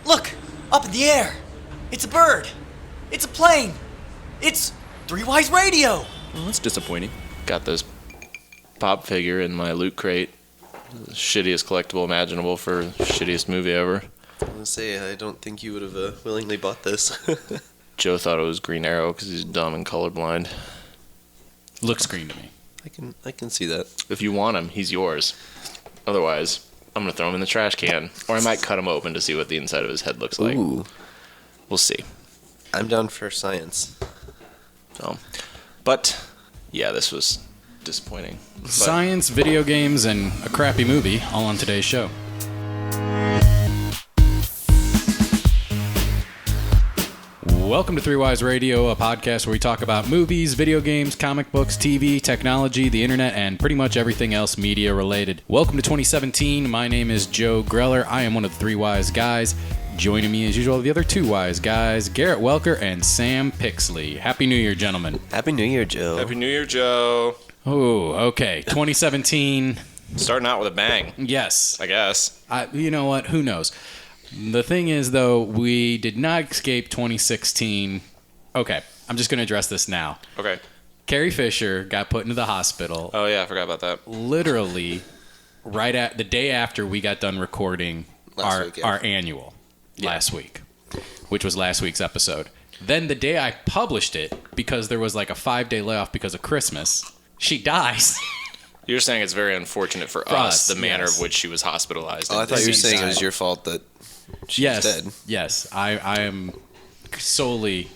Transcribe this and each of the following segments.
Look! Up in the air! It's a bird! It's a plane! It's Three Wise Radio! Well, that's disappointing. Got this pop figure in my loot crate. The shittiest collectible imaginable for shittiest movie ever. I was gonna say, I don't think you would have willingly bought this. Joe thought it was Green Arrow because he's dumb and colorblind. Looks green to me. I can see that. If you want him, he's yours. Otherwise, I'm going to throw him in the trash can. Or I might cut him open to see what the inside of his head looks like. Ooh. We'll see. I'm down for science. So, but, yeah, this was disappointing. But Science, video games, and a crappy movie all on today's show. Welcome to Three Wise Radio, a podcast where we talk about movies, video games, comic books, TV, technology, the internet, and pretty much everything else media related. Welcome to 2017. My name is Joe Greller. I am one of the Three Wise Guys. Joining me, as usual, the other two wise guys, Garrett Welker and Sam Pixley. Happy New Year, gentlemen. Happy New Year, Joe. Happy New Year, Joe. Oh, okay. 2017. Starting out with a bang, Yes. I guess. You know what? Who knows? The thing is, though, we did not escape 2016. Okay, I'm just going to address this now. Okay. Carrie Fisher got put into the hospital Oh, yeah, I forgot about that. literally right at the day after we got done recording our annual last week, which was last week's episode. Then the day I published it, because there was like a 5-day layoff because of Christmas, she dies. You're saying it's very unfortunate for us, the manner of which she was hospitalized. Oh, I thought you were saying it was died. your fault that she's dead. Yes, I am solely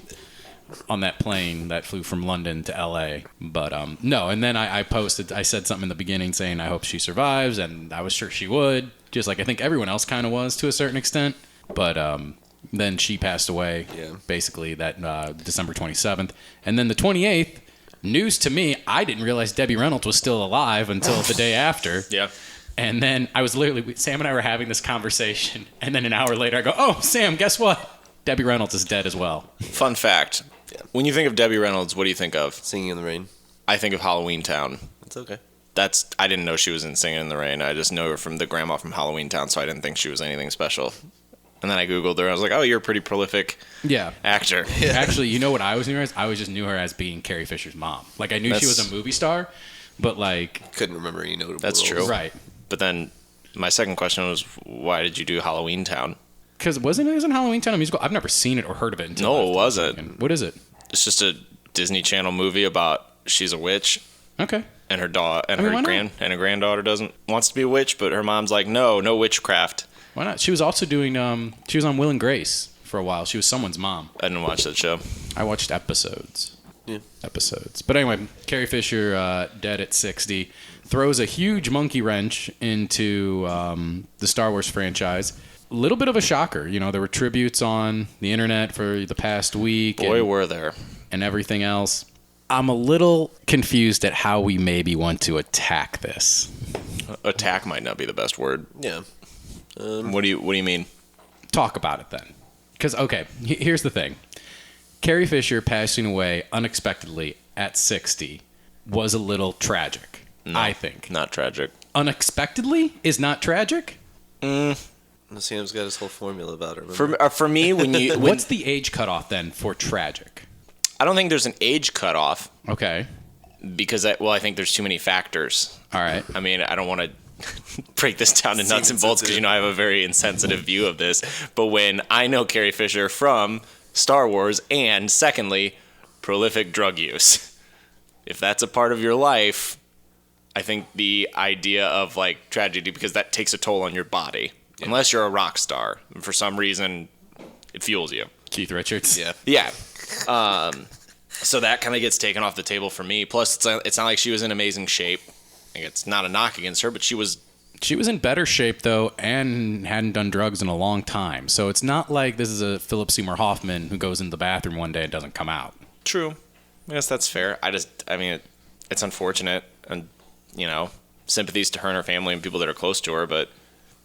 on that plane that flew from London to LA. But no, and then I said something in the beginning saying I hope she survives, and I was sure she would, just like I think everyone else kind of was to a certain extent. But then she passed away, basically that December 27th. And then the 28th, news to me, I didn't realize Debbie Reynolds was still alive until the day after. Yeah. And then I was literally, Sam and I were having this conversation, and then an hour later I go, oh, Sam, guess what? Debbie Reynolds is dead as well. Fun fact. Yeah. When you think of Debbie Reynolds, what do you think of? Singing in the Rain. I think of Halloween Town. It's okay. I didn't know she was in Singing in the Rain. I just know her from the grandma from Halloween Town, so I didn't think she was anything special. And then I Googled her. I was like, oh, you're a pretty prolific actor. Yeah. Actually, you know what I was knew her as? I just knew her as being Carrie Fisher's mom. Like, I knew she was a movie star, but like... Couldn't remember any notable That's roles. true. Right. But then my second question was, why did you do Halloween Town? Because isn't Halloween Town a musical? I've never seen it or heard of it until... No, it wasn't. What is it? It's just a Disney Channel movie about she's a witch. Okay. And her daughter and why her granddaughter wants to be a witch, but her mom's like, no witchcraft. Why not? She was also doing... she was on Will and Grace for a while. She was someone's mom. I didn't watch that show. I watched episodes. Yeah. Episodes. But anyway, Carrie Fisher, dead at 60, throws a huge monkey wrench into the Star Wars franchise. A little bit of a shocker. You know, there were tributes on the internet for the past week. Boy, were there. And everything else. I'm a little confused at how we maybe want to attack this. Attack might not be the best word. Yeah. What do you mean? Talk about it then. Because, okay, here's the thing. Carrie Fisher passing away unexpectedly at 60 was a little tragic, I think. Not tragic. Unexpectedly is not tragic? Sam's got his whole formula about her. For me, What's the age cutoff then for tragic? I don't think there's an age cutoff Okay. because I think there's too many factors. All right. I mean, I don't want to break this down to nuts and bolts because I have a very insensitive view of this. But when I know Carrie Fisher from Star Wars and, secondly, prolific drug use, if that's a part of your life, I think the idea of like tragedy, because that takes a toll on your body, unless you're a rock star. And for some reason, it fuels you. Keith Richards. Yeah. So that kind of gets taken off the table for me. Plus, it's not like she was in amazing shape. Like, it's not a knock against her, but she was in better shape, though, and hadn't done drugs in a long time. So it's not like this is a Philip Seymour Hoffman who goes into the bathroom one day and doesn't come out. True. I guess that's fair. It's unfortunate, and, sympathies to her and her family and people that are close to her, but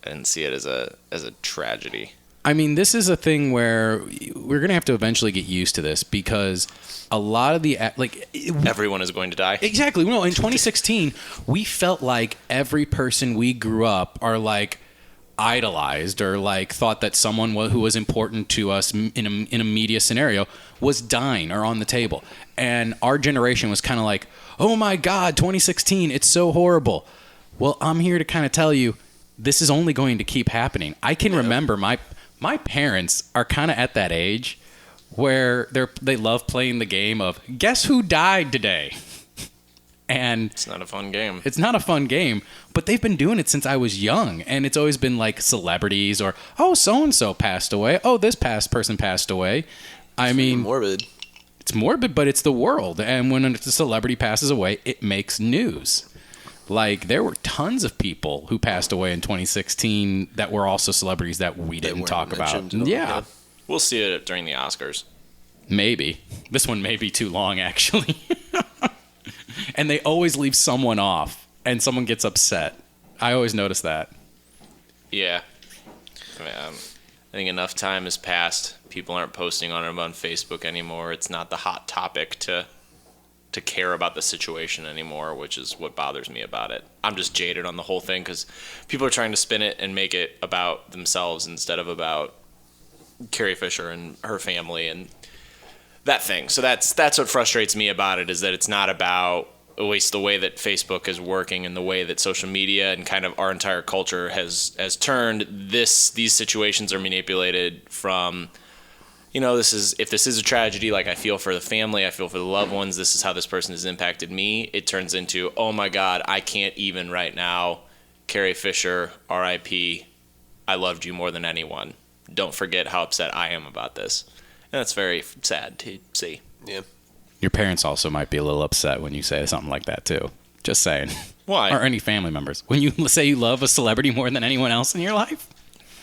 I didn't see it as a tragedy. I mean, this is a thing where we're going to have to eventually get used to this because a lot of the, Everyone is going to die. Exactly. No, in 2016, we felt like every person we grew up are like idolized or like thought that someone who was important to us in a media scenario was dying or on the table. And our generation was kind of like, oh my God, 2016, it's so horrible. Well, I'm here to kind of tell you, this is only going to keep happening. I can remember my parents are kind of at that age where they love playing the game of guess who died today. And It's not a fun game. it's not a fun game, but they've been doing it since I was young. And it's always been like celebrities or, oh, so-and-so passed away. Oh, this past person passed away. I mean, Morbid. it's morbid, but it's the world. And when a celebrity passes away, it makes news. Like, there were tons of people who passed away in 2016 that were also celebrities that we didn't weren't talk about. mentioned at all, Yeah, yeah. We'll see it during the Oscars. maybe. This one may be too long, actually. And they always leave someone off, and someone gets upset. I always notice that. Yeah. I think enough time has passed. People aren't posting on it on Facebook anymore. It's not the hot topic to care about the situation anymore, which is what bothers me about it. I'm just jaded on the whole thing because people are trying to spin it and make it about themselves instead of about Carrie Fisher and her family and that thing. So that's what frustrates me about it, is that it's not about at least the way that Facebook is working and the way that social media and kind of our entire culture has turned these situations are manipulated from, you know, if this is a tragedy, like I feel for the family, I feel for the loved ones, this is how this person has impacted me. It turns into, oh my God, I can't even right now. Carrie Fisher, R.I.P. I loved you more than anyone. Don't forget how upset I am about this. And that's very sad to see. Yeah. Your parents also might be a little upset when you say something like that, too. Just saying. Why? Or any family members. When you say you love a celebrity more than anyone else in your life?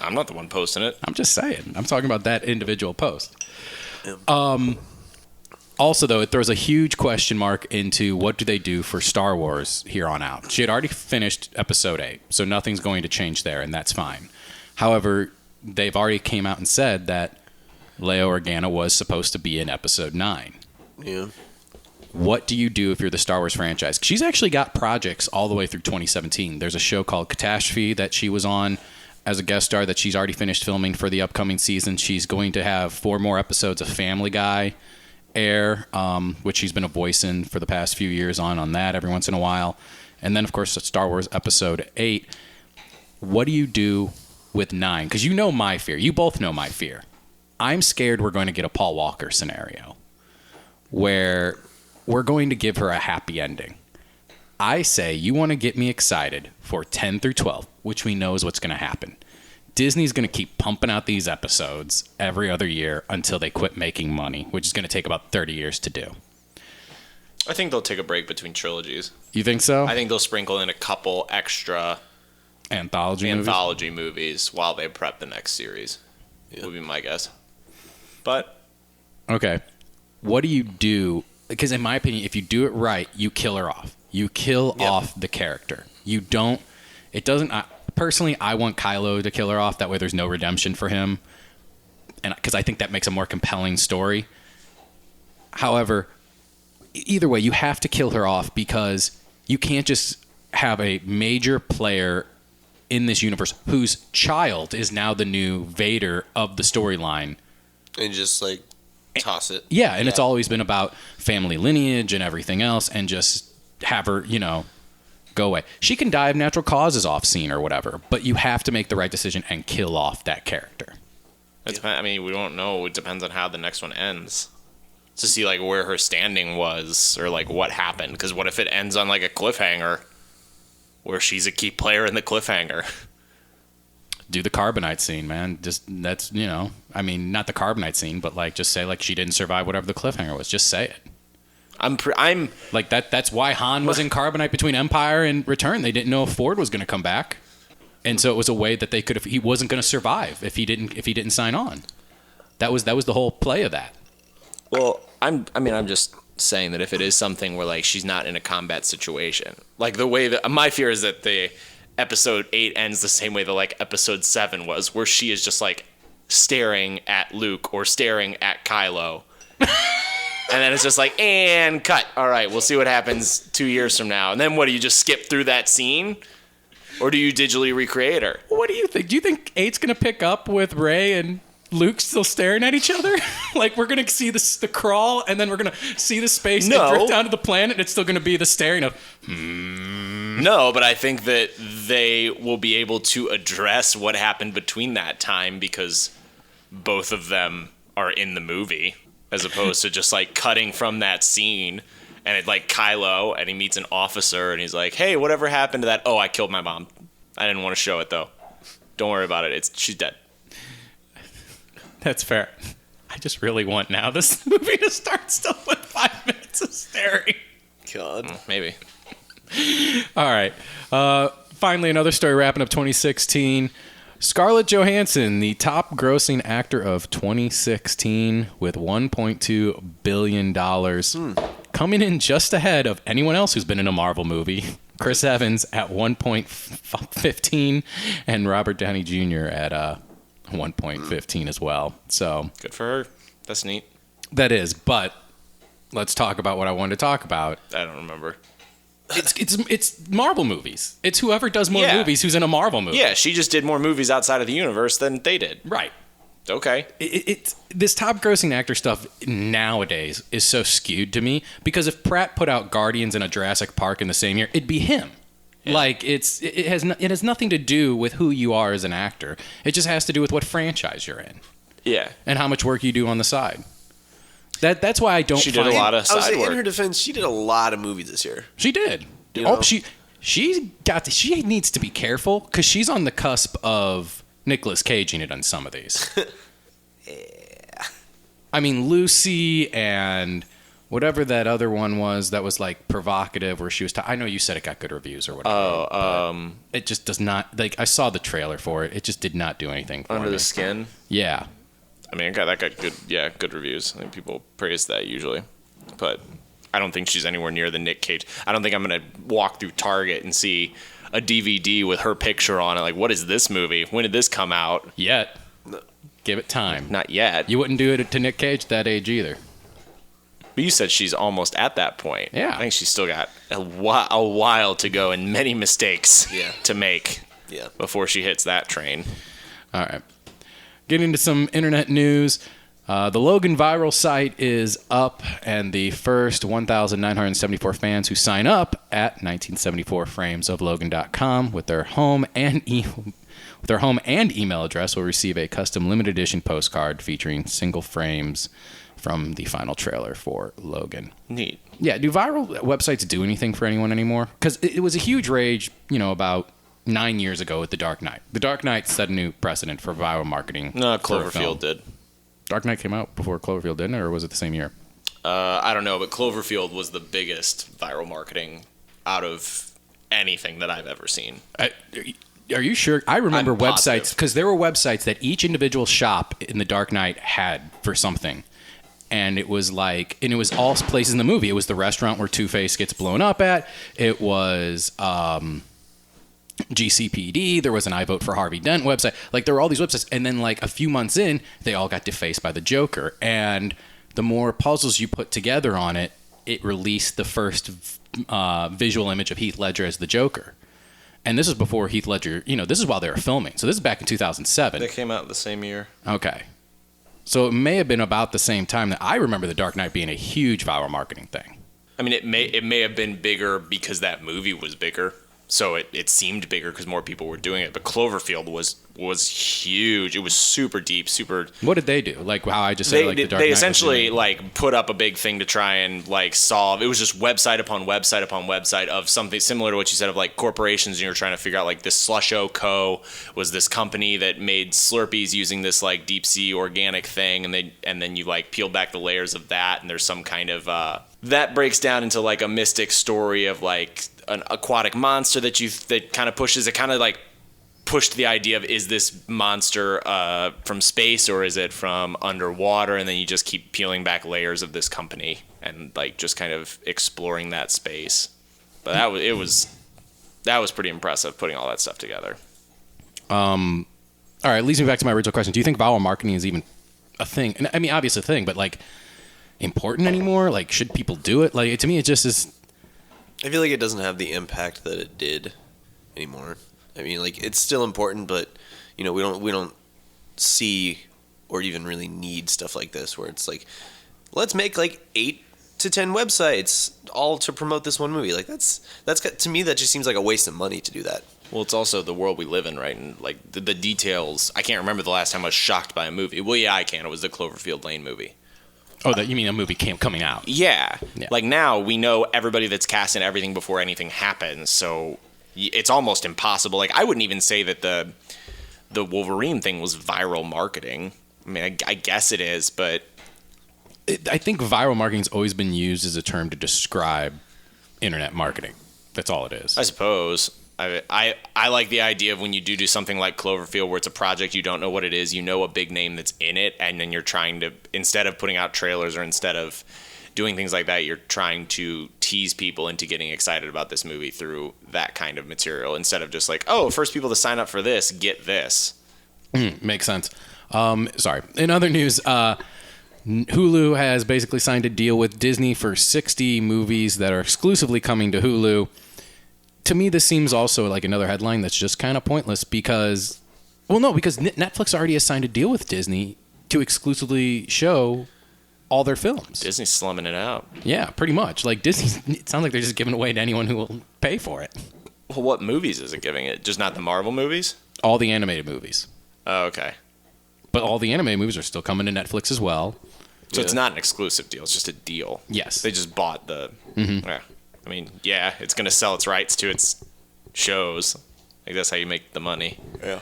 I'm not the one posting it. I'm just saying. I'm talking about that individual post. Yeah. Also, though, it throws a huge question mark into what do they do for Star Wars here on out. She had already finished Episode 8, so nothing's going to change there, and that's fine. However, they've already came out and said that Leia Organa was supposed to be in Episode 9. Yeah. What do you do if you're the Star Wars franchise? She's actually got projects all the way through 2017. There's a show called Catastrophe that she was on as a guest star that she's already finished filming for the upcoming season. She's going to have 4 more episodes of Family Guy air, which she's been a voice in for the past few years on that every once in a while. And then, of course, Star Wars Episode 8. What do you do with 9? Because you know my fear. You both know my fear. I'm scared we're going to get a Paul Walker scenario where we're going to give her a happy ending. I say you want to get me excited for 10 through 12, which we know is what's going to happen. Disney's going to keep pumping out these episodes every other year until they quit making money, which is going to take about 30 years to do. I think they'll take a break between trilogies. You think so? I think they'll sprinkle in a couple extra Anthology movies while they prep the next series. Yeah. Would be my guess. But Okay. What do you do? Because in my opinion, if you do it right, you kill her off. You kill off the character. You don't. It doesn't. Personally, I want Kylo to kill her off. That way, there's no redemption for him, and because I think that makes a more compelling story. However, either way, you have to kill her off because you can't just have a major player in this universe whose child is now the new Vader of the storyline. And just like toss it. Yeah, and it's always been about family lineage and everything else, and just have her, go away. She can die of natural causes off scene or whatever, but you have to make the right decision and kill off that character. I mean, we don't know. It depends on how the next one ends. To see like where her standing was or like what happened. Because what if it ends on like a cliffhanger where she's a key player in the cliffhanger? Do the carbonite scene, man. Just that's I mean, not the carbonite scene, but like just say like she didn't survive whatever the cliffhanger was. Just say it. I'm like that. That's why Han was in carbonite between Empire and Return. They didn't know if Ford was going to come back, and so it was a way that they could have. He wasn't going to survive if he didn't sign on. That was the whole play of that. Well, I'm just saying that if it is something where like she's not in a combat situation, like the way that my fear is that the episode 8 ends the same way that like episode 7 was, where she is just like staring at Luke or staring at Kylo. And then it's just like, and cut. All right, we'll see what happens 2 years from now. And then what, do you just skip through that scene? Or do you digitally recreate her? What do you think? Do you think 8's gonna pick up with Rey and Luke still staring at each other? Like we're gonna see the crawl, and then we're gonna see the space and drift down to the planet. And it's still gonna be the staring of. No, but I think that they will be able to address what happened between that time because both of them are in the movie, as opposed to just like cutting from that scene. And it's like Kylo, and he meets an officer, and he's like, "Hey, whatever happened to that? Oh, I killed my mom. I didn't want to show it though. Don't worry about it. She's dead." That's fair. I just really want now this movie to start still with 5 minutes of staring. God. Maybe. All right. Finally, another story wrapping up 2016. Scarlett Johansson, the top grossing actor of 2016 with $1.2 billion, coming in just ahead of anyone else who's been in a Marvel movie. Chris Evans at 1.15 and Robert Downey Jr. at 1.15 as well. So Good for her. That's neat. that is, but let's talk about what I wanted to talk about. I don't remember. It's Marvel movies. It's whoever does more Yeah. movies who's in a Marvel movie. Yeah, she just did more movies outside of the universe than they did. Right. Okay. It's this top grossing actor stuff nowadays is so skewed to me because if Pratt put out Guardians and a Jurassic Park in the same year, it'd be him. Yeah. Like it has nothing to do with who you are as an actor. It just has to do with what franchise you're in. Yeah. And how much work you do on the side. That's why I don't. She did a lot of I was side saying, in work. her defense, she did a lot of movies this year. She did. You know? Oh, she needs to be careful because she's on the cusp of Nicolas Caging it on some of these. Yeah. I mean, Lucy and whatever that other one was that was like provocative where she was I know you said it got good reviews or whatever. It just does not, like, I saw the trailer for it. It just did not do anything for me. Under the Skin. Yeah. I mean, that got good reviews. I think people praise that usually, but I don't think she's anywhere near the Nick Cage. I don't think I'm gonna walk through Target and see a DVD with her picture on it. Like, what is this movie? When did this come out? Yet. Give it time. Not yet. You wouldn't do it to Nick Cage that age either. But you said she's almost at that point. Yeah. I think she's still got a while to go and many mistakes to make before she hits that train. All right. Getting into some internet news. The Logan viral site is up, and the first 1,974 fans who sign up at 1974framesoflogan.com with their home and email address will receive a custom limited edition postcard featuring single frames from the final trailer for Logan. Neat. Yeah, do viral websites do anything for anyone anymore? Because it was a huge rage, about 9 years ago with The Dark Knight. The Dark Knight set a new precedent for viral marketing. No, for a film. Cloverfield did. Dark Knight came out before Cloverfield, didn't it? Or was it the same year? I don't know, but Cloverfield was the biggest viral marketing out of anything that I've ever seen. Are you sure? I remember I'm websites, positive. because there were websites that each individual shop in The Dark Knight had for something. And it was all places in the movie. It was the restaurant where Two-Face gets blown up at. It was GCPD. There was an I Vote for Harvey Dent website. Like, there were all these websites. And then, like, a few months in, they all got defaced by the Joker. And the more puzzles you put together on it, it released the first visual image of Heath Ledger as the Joker. And this is before Heath Ledger, this is while they were filming. So this is back in 2007. They came out the same year. Okay. So it may have been about the same time that I remember The Dark Knight being a huge viral marketing thing. I mean, it may have been bigger because that movie was bigger. So it seemed bigger because more people were doing it. But Cloverfield was huge. It was super deep, super. What did they do? Like how I just said, like The Dark Knight. They essentially like put up a big thing to try and like solve. It was just website upon website upon website of something similar to what you said of like corporations. And you're trying to figure out like this Slusho Co. was this company that made Slurpees using this like deep sea organic thing, and then you like peel back the layers of that, and there's some kind of that breaks down into like a mystic story of like an aquatic monster that kind of pushes it, kind of like pushed the idea of, is this monster from space or is it from underwater? And then you just keep peeling back layers of this company and like just kind of exploring that space. But that was pretty impressive putting all that stuff together. All right, leads me back to my original question. Do you think viral marketing is even a thing? And I mean, obviously a thing, but like important anymore? Like, should people do it? Like, to me, it just is. I feel like it doesn't have the impact that it did anymore. I mean, like, it's still important, but we don't see or even really need stuff like this where it's like, let's make like 8 to 10 websites all to promote this one movie. Like that's to me, that just seems like a waste of money to do that. Well, it's also the world we live in, right? And like the details. I can't remember the last time I was shocked by a movie. Well, yeah, I can. It was the Cloverfield Lane movie. Oh, that you mean a movie coming out? Yeah. Like now we know everybody that's cast in everything before anything happens, so it's almost impossible. Like I wouldn't even say that the Wolverine thing was viral marketing. I mean, I guess it is, but I think viral marketing's always been used as a term to describe internet marketing. That's all it is. I suppose. I like the idea of when you do something like Cloverfield, where it's a project you don't know what it is, you know a big name that's in it, and then you're trying to, instead of putting out trailers or instead of doing things like that, you're trying to tease people into getting excited about this movie through that kind of material, instead of just like, oh, first people to sign up for this, get this. Makes sense. Sorry. In other news, Hulu has basically signed a deal with Disney for 60 movies that are exclusively coming to Hulu. To me, this seems also like another headline that's just kind of pointless because Netflix already has signed a deal with Disney to exclusively show all their films. Disney's slumming it out. Yeah, pretty much. Like Disney, it sounds like they're just giving it away to anyone who will pay for it. Well, what movies is it giving it? Just not the Marvel movies? All the animated movies. Oh, okay. But all the animated movies are still coming to Netflix as well. So it's not an exclusive deal. It's just a deal. Yes. They just bought the... Yeah. I mean, yeah, it's going to sell its rights to its shows. Like, that's how you make the money. Yeah.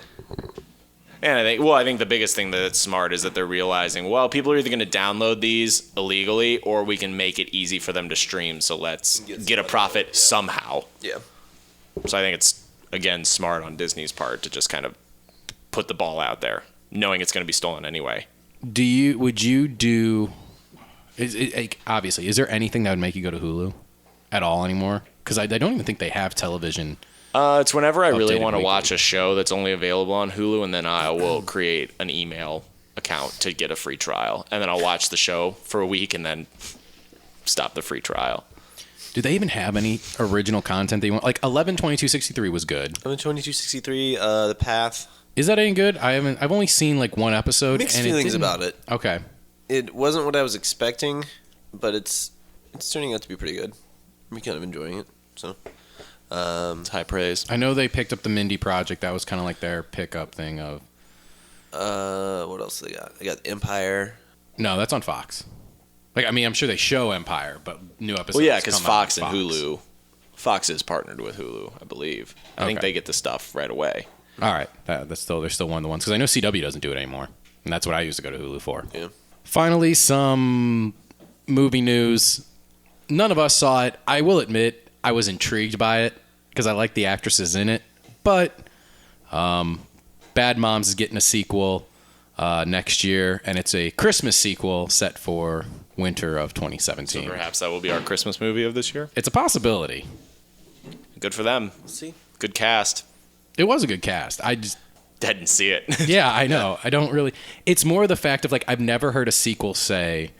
And I think the biggest thing that's smart is that they're realizing, well, people are either going to download these illegally or we can make it easy for them to stream. So let's get a profit somehow. Yeah. So I think it's, again, smart on Disney's part to just kind of put the ball out there, knowing it's going to be stolen anyway. Obviously, is there anything that would make you go to Hulu at all anymore? Because I don't even think they have television. It's whenever I really want to weekly. watch a show that's only available on Hulu, and then I will create an email account to get a free trial. And then I'll watch the show for a week and then stop the free trial. Do they even have any original content they want? Like 11/22/63 was good. 2263, The Path. Is that any good? I've only seen like one episode. Mixed and feelings about it. Okay. It wasn't what I was expecting, but it's turning out to be pretty good. I'm kind of enjoying it. So, It's high praise. I know they picked up the Mindy Project. That was kind of like their pickup thing of. what else they got? They got Empire. No, that's on Fox. Like, I mean, I'm sure they show Empire, but new episodes. Well, yeah, because come out Fox on and Hulu. Fox is partnered with Hulu, I believe. I think Okay. they get the stuff right away. All right, they're still one of the ones because I know CW doesn't do it anymore, and that's what I used to go to Hulu for. Yeah. Finally, some movie news. None of us saw it. I will admit I was intrigued by it because I like the actresses in it. But Bad Moms is getting a sequel next year, and it's a Christmas sequel set for winter of 2017. So perhaps that will be our Christmas movie of this year. It's a possibility. Good for them. We'll see. Good cast. It was a good cast. I just... Didn't see it. Yeah, I know. I don't really... It's more the fact of, like, I've never heard a sequel say,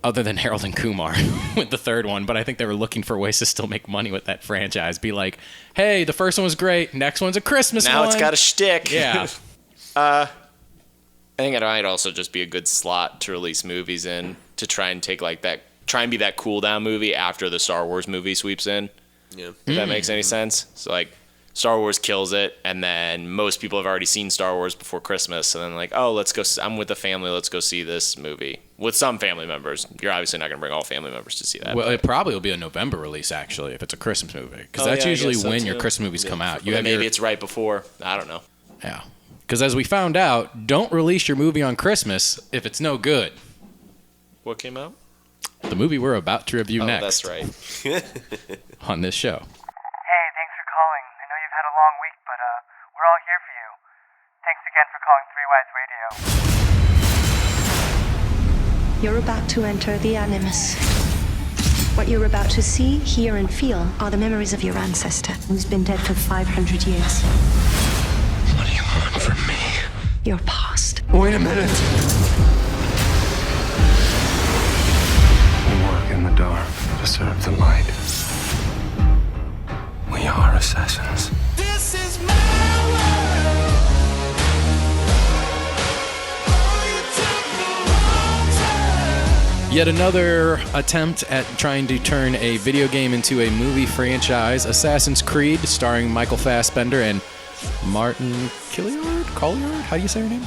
other than Harold and Kumar with the third one, but I think they were looking for ways to still make money with that franchise. Be like, hey, the first one was great. Next one's a Christmas Now one. it's got a shtick. Yeah. I think it might also just be a good slot to release movies in to try and take like that, try and be that cool down movie after the Star Wars movie sweeps in. Yeah. If that makes any sense. So like Star Wars kills it, and then most people have already seen Star Wars before Christmas, and then like, oh, let's go. I'm with the family. Let's go see this movie with some family members. You're obviously not going to bring all family members to see that. Well, it probably will be a November release, actually, if it's a Christmas movie. Because that's I usually guess so, when your too. Christmas movies come out. Well, maybe it's right before. I don't know. Yeah. Because as we found out, don't release your movie on Christmas if it's no good. What came out? The movie we're about to review next. That's right. On this show. Hey, thanks for calling. I know you've had a long week, but we're all here for you. Thanks again for calling Three Wise Radio. You're about to enter the Animus. What you're about to see, hear, and feel are the memories of your ancestor, who's been dead for 500 years. What do you want from me? Your past. Wait a minute. We work in the dark to serve the light. We are assassins. This is my Yet another attempt at trying to turn a video game into a movie franchise, Assassin's Creed, starring Michael Fassbender and Martin Colliard? How do you say her name?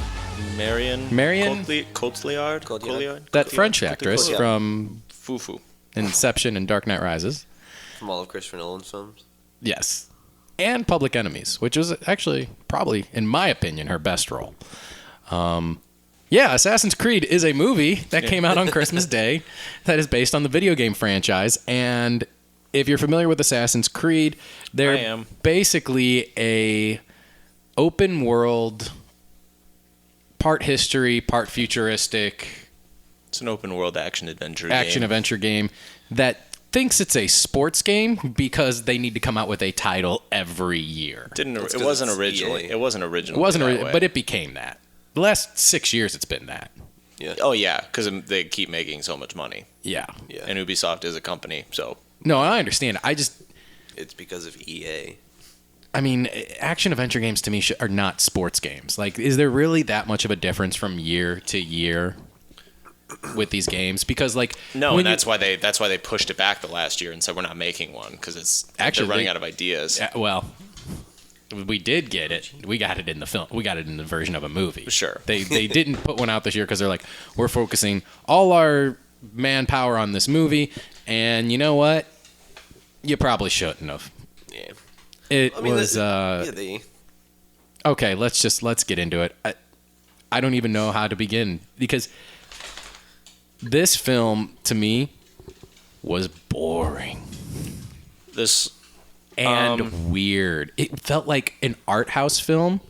Marion Cotillard? That French actress from Fufu. Inception and Dark Knight Rises. From all of Christopher Nolan's films. Yes. And Public Enemies, which was actually probably, in my opinion, her best role. Yeah, Assassin's Creed is a movie that came out on Christmas Day that is based on the video game franchise. And if you're familiar with Assassin's Creed, they're basically a open world, part history, part futuristic. It's an open world action-adventure game that thinks it's a sports game because they need to come out with a title every year. It wasn't originally. It wasn't original. But it became that. The last 6 years, it's been that. Yeah. Oh yeah, because they keep making so much money. Yeah. And Ubisoft is a company, so. No, I understand. It's because of EA. I mean, action adventure games to me are not sports games. Like, is there really that much of a difference from year to year with these games? Because like and that's why they pushed it back the last year and said we're not making one because they're running out of ideas. Well, we did get it. We got it in the film. We got it in the version of a movie. Sure. They didn't put one out this year because they're like, we're focusing all our manpower on this movie, and you know what? You probably shouldn't have. Yeah. Okay, let's get into it. I don't even know how to begin because this film to me was boring. And weird. It felt like an art house film.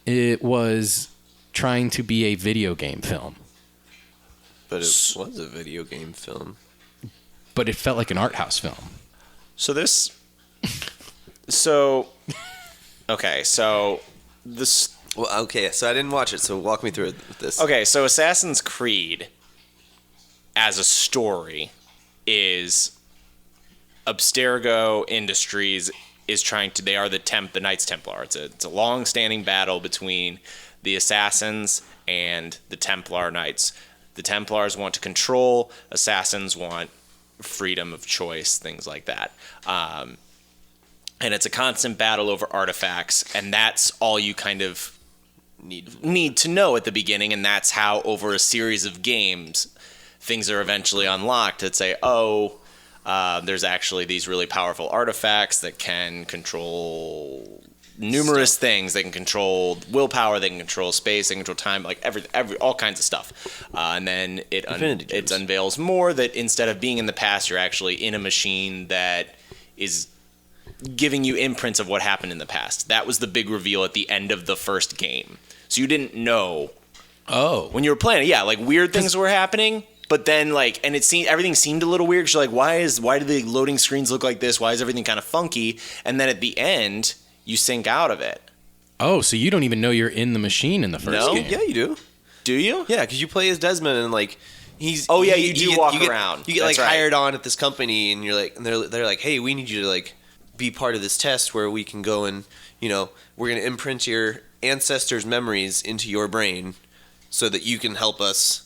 It was trying to be a video game film. But it was a video game film. But it felt like an art house film. Okay, so I didn't watch it, so walk me through it with this. Okay, so Assassin's Creed as a story is Abstergo Industries is they are the Knights Templar. It's a long-standing battle between the assassins and the Templar Knights. The Templars want to control, assassins want freedom of choice, things like that. And it's a constant battle over artifacts, and that's all you kind of need to know at the beginning, and that's how over a series of games things are eventually unlocked that say, there's actually these really powerful artifacts that can control numerous things. They can control willpower, they can control space, they can control time, like every all kinds of stuff. And then it unveils more that instead of being in the past, you're actually in a machine that is giving you imprints of what happened in the past. That was the big reveal at the end of the first game. So you didn't know. When you were playing it, yeah, like weird things were happening. But then, like, and everything seemed a little weird. Because you're like, why do the loading screens look like this? Why is everything kind of funky? And then at the end, you sync out of it. Oh, so you don't even know you're in the machine in the first game? Yeah, you do. Do you? Yeah, because you play as Desmond and like you walk around. You get hired on at this company, and you're like, and they're like, hey, we need you to like be part of this test where we can go and we're gonna imprint your ancestors' memories into your brain so that you can help us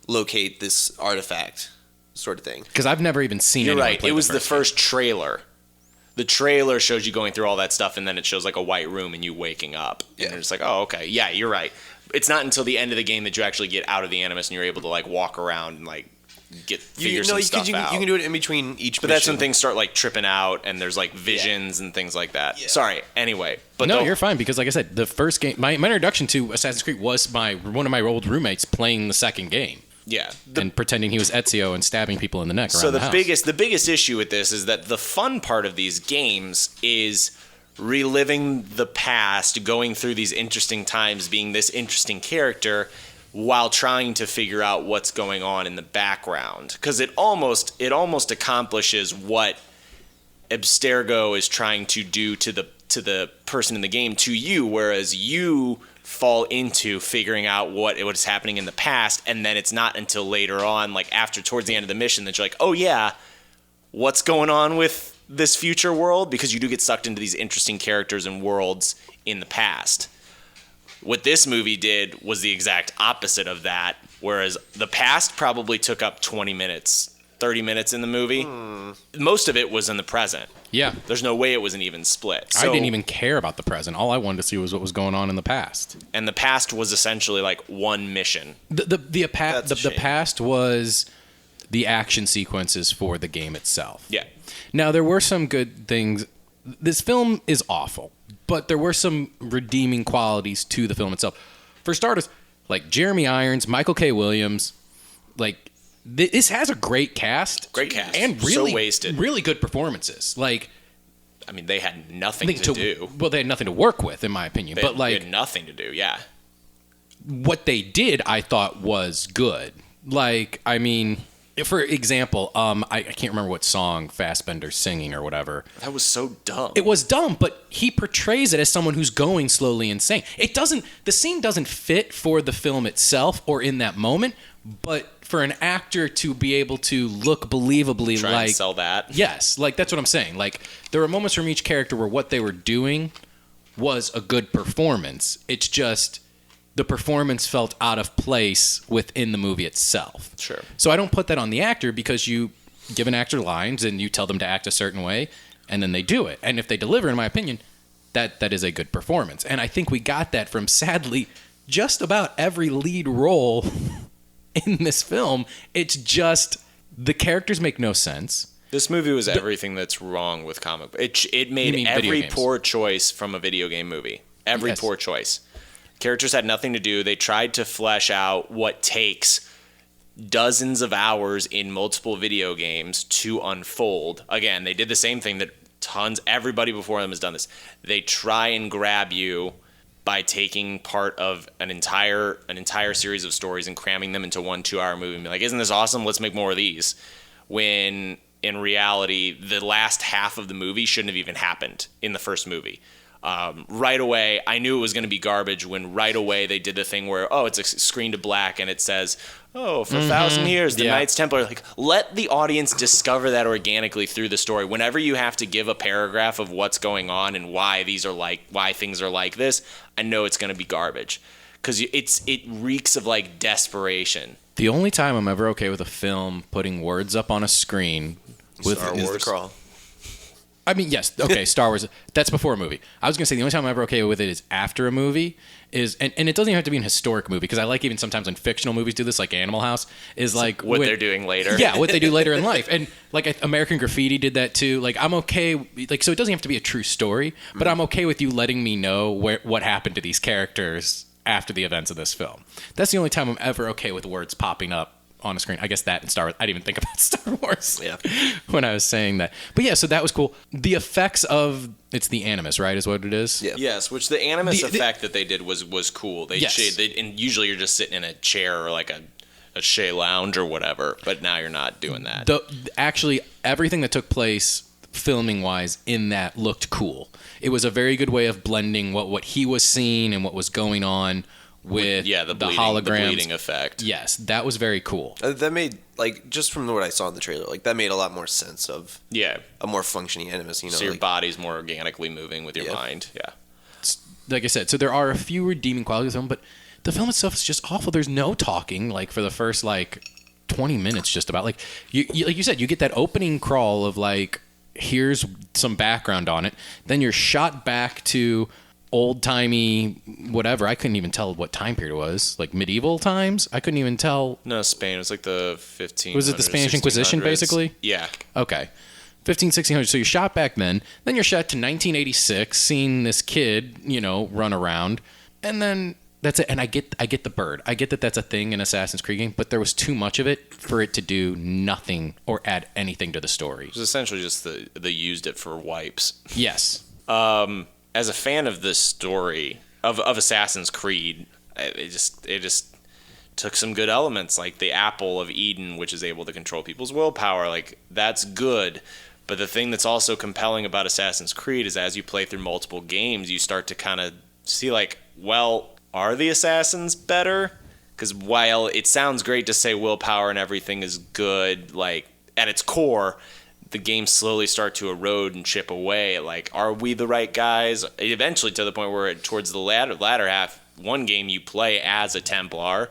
locate this artifact, sort of thing. Because I've never even seen it. You're right. It was the first trailer. The trailer shows you going through all that stuff, and then it shows like a white room and you waking up. Yeah. And it's like, oh, okay. Yeah, you're right. It's not until the end of the game that you actually get out of the Animus and you're able to like walk around and like figure some stuff out. You can do it in between each But mission. that's when things start like tripping out and there's like visions and things like that. Yeah. Sorry. Anyway. But no, you're fine because like I said, the first game, my introduction to Assassin's Creed was one of my old roommates playing the second game. Yeah. And pretending he was Ezio and stabbing people in the neck around the house. The biggest issue with this is that the fun part of these games is reliving the past, going through these interesting times, being this interesting character while trying to figure out what's going on in the background. Because it almost accomplishes what Abstergo is trying to do to the person in the game, to you, whereas you fall into figuring out what is happening in the past, and then it's not until later on, like towards the end of the mission, that you're like, oh yeah, what's going on with this future world? Because you do get sucked into these interesting characters and worlds in the past. What this movie did was the exact opposite of that, whereas the past probably took up 20 minutes, 30 minutes in the movie. Most of it was in the present. Yeah. There's no way it was an even split. I didn't even care about the present. All I wanted to see was what was going on in the past. And the past was essentially like one mission. The shame. past was the action sequences for the game itself. Yeah. Now, there were some good things. This film is awful, but there were some redeeming qualities to the film itself. For starters, like Jeremy Irons, Michael K. Williams, like this has a great cast. Great cast. And So really, wasted. really good performances. Like, I mean, they had nothing to do. Well, they had nothing to work with, in my opinion. They but like, had nothing to do, yeah. what they did, I thought was good. Like, I mean, for example, I can't remember what song Fassbender's singing or whatever. That was so dumb. It was dumb, but he portrays it as someone who's going slowly insane. The scene doesn't fit for the film itself or in that moment, but for an actor to be able to look believably Try like and sell that. Yes, like that's what I'm saying. Like there were moments from each character where what they were doing was a good performance. It's just the performance felt out of place within the movie itself. Sure. So I don't put that on the actor because you give an actor lines and you tell them to act a certain way and then they do it. And if they deliver, in my opinion, that is a good performance. And I think we got that from, sadly, just about every lead role in this film. It's just the characters make no sense. This movie was everything that's wrong with comic book. It You made mean video every games. poor choice from a video game movie. Every Yes. poor choice. Characters had nothing to do. They tried to flesh out what takes dozens of hours in multiple video games to unfold. Again, they did the same thing that everybody before them has done this. They try and grab you by taking part of an entire series of stories and cramming them into 1 2-hour movie and be like, isn't this awesome? Let's make more of these. When in reality, the last half of the movie shouldn't have even happened in the first movie. Right away, I knew it was going to be garbage when right away they did the thing where, it's a screen to black and it says, for 1,000 years, the Yeah. Knights Templar. Like, let the audience discover that organically through the story. Whenever you have to give a paragraph of what's going on and why things are like this, I know it's going to be garbage because it reeks of like desperation. The only time I'm ever okay with a film putting words up on a screen with Star Wars. The crawl. I mean, yes, okay, Star Wars. That's before a movie. I was going to say the only time I'm ever okay with it is after a movie. And it doesn't even have to be an historic movie because I like even sometimes when fictional movies do this, like Animal House, is like What they're doing later. Yeah, what they do later in life. And like American Graffiti did that too. Like I'm okay. Like so, it doesn't have to be a true story, but I'm okay with you letting me know what happened to these characters after the events of this film. That's the only time I'm ever okay with words popping up on a screen. I guess that and Star Wars. I didn't even think about Star Wars when I was saying that. But yeah, so that was cool. The effects of it's the Animus, right? Is what it is. Yeah. Yes, which the Animus effect that they did was cool. Yes. And usually you're just sitting in a chair or like a Shea lounge or whatever, but now you're not doing that. Actually, everything that took place filming wise in that looked cool. It was a very good way of blending what he was seeing and what was going on with the holograms. The bleeding effect. Yes, that was very cool. That made, like, just from what I saw in the trailer, like, that made a lot more sense of Yeah. a more functioning Animus, you know. So your like, body's more organically moving with your Yeah. mind. Yeah. Like I said, so there are a few redeeming qualities of the film, but the film itself is just awful. There's no talking, like, for the first, 20 minutes just about. Like you said, you get that opening crawl of, here's some background on it. Then you're shot back to old-timey whatever. I couldn't even tell what time period it was. Like medieval times? I couldn't even tell. No, Spain. It was like the 1500s. Was it the Spanish Inquisition, 1600s. basically? Yeah. Okay. 1600. So you're shot back then. Then you're shot to 1986, seeing this kid, run around. And then that's it. And I get the bird. I get that that's a thing in Assassin's Creed game, but there was too much of it for it to do nothing or add anything to the story. It was essentially just they used it for wipes. Yes. As a fan of this story of Assassin's Creed, it just took some good elements, like the apple of Eden, which is able to control people's willpower. Like, that's good. But the thing that's also compelling about Assassin's Creed is as you play through multiple games, you start to kind of see, are the assassins better? Because while it sounds great to say willpower and everything is good, at its core, the games slowly start to erode and chip away. Are we the right guys? Eventually, to the point where towards the latter half, one game you play as a Templar.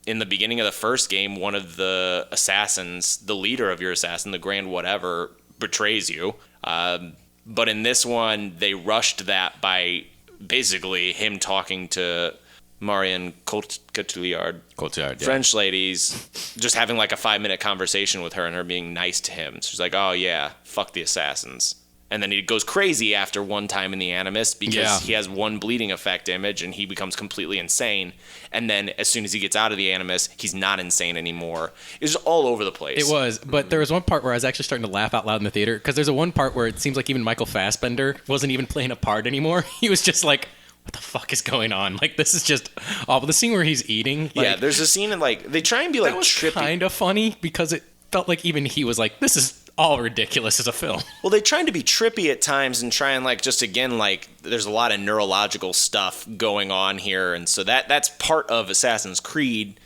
In the beginning of the first game, one of the assassins, the leader of your assassin, the Grand Whatever, betrays you. But in this one, they rushed that by basically him talking to Marion Cotillard, French ladies, just having like a 5-minute conversation with her and her being nice to him. So she's like, oh yeah, fuck the assassins. And then he goes crazy after one time in the Animus because he has one bleeding effect image and he becomes completely insane. And then as soon as he gets out of the Animus, he's not insane anymore. It was all over the place. It was, but there was one part where I was actually starting to laugh out loud in the theater because there's a one part where it seems like even Michael Fassbender wasn't even playing a part anymore. He was just like, what the fuck is going on? Like, this is just awful. The scene where he's eating. Like, yeah, there's a scene in like, they try and be like that was trippy. Kind of funny because it felt like even he was like, this is all ridiculous as a film. Well, they trying to be trippy at times and try and like just again like there's a lot of neurological stuff going on here, and so that's part of Assassin's Creed.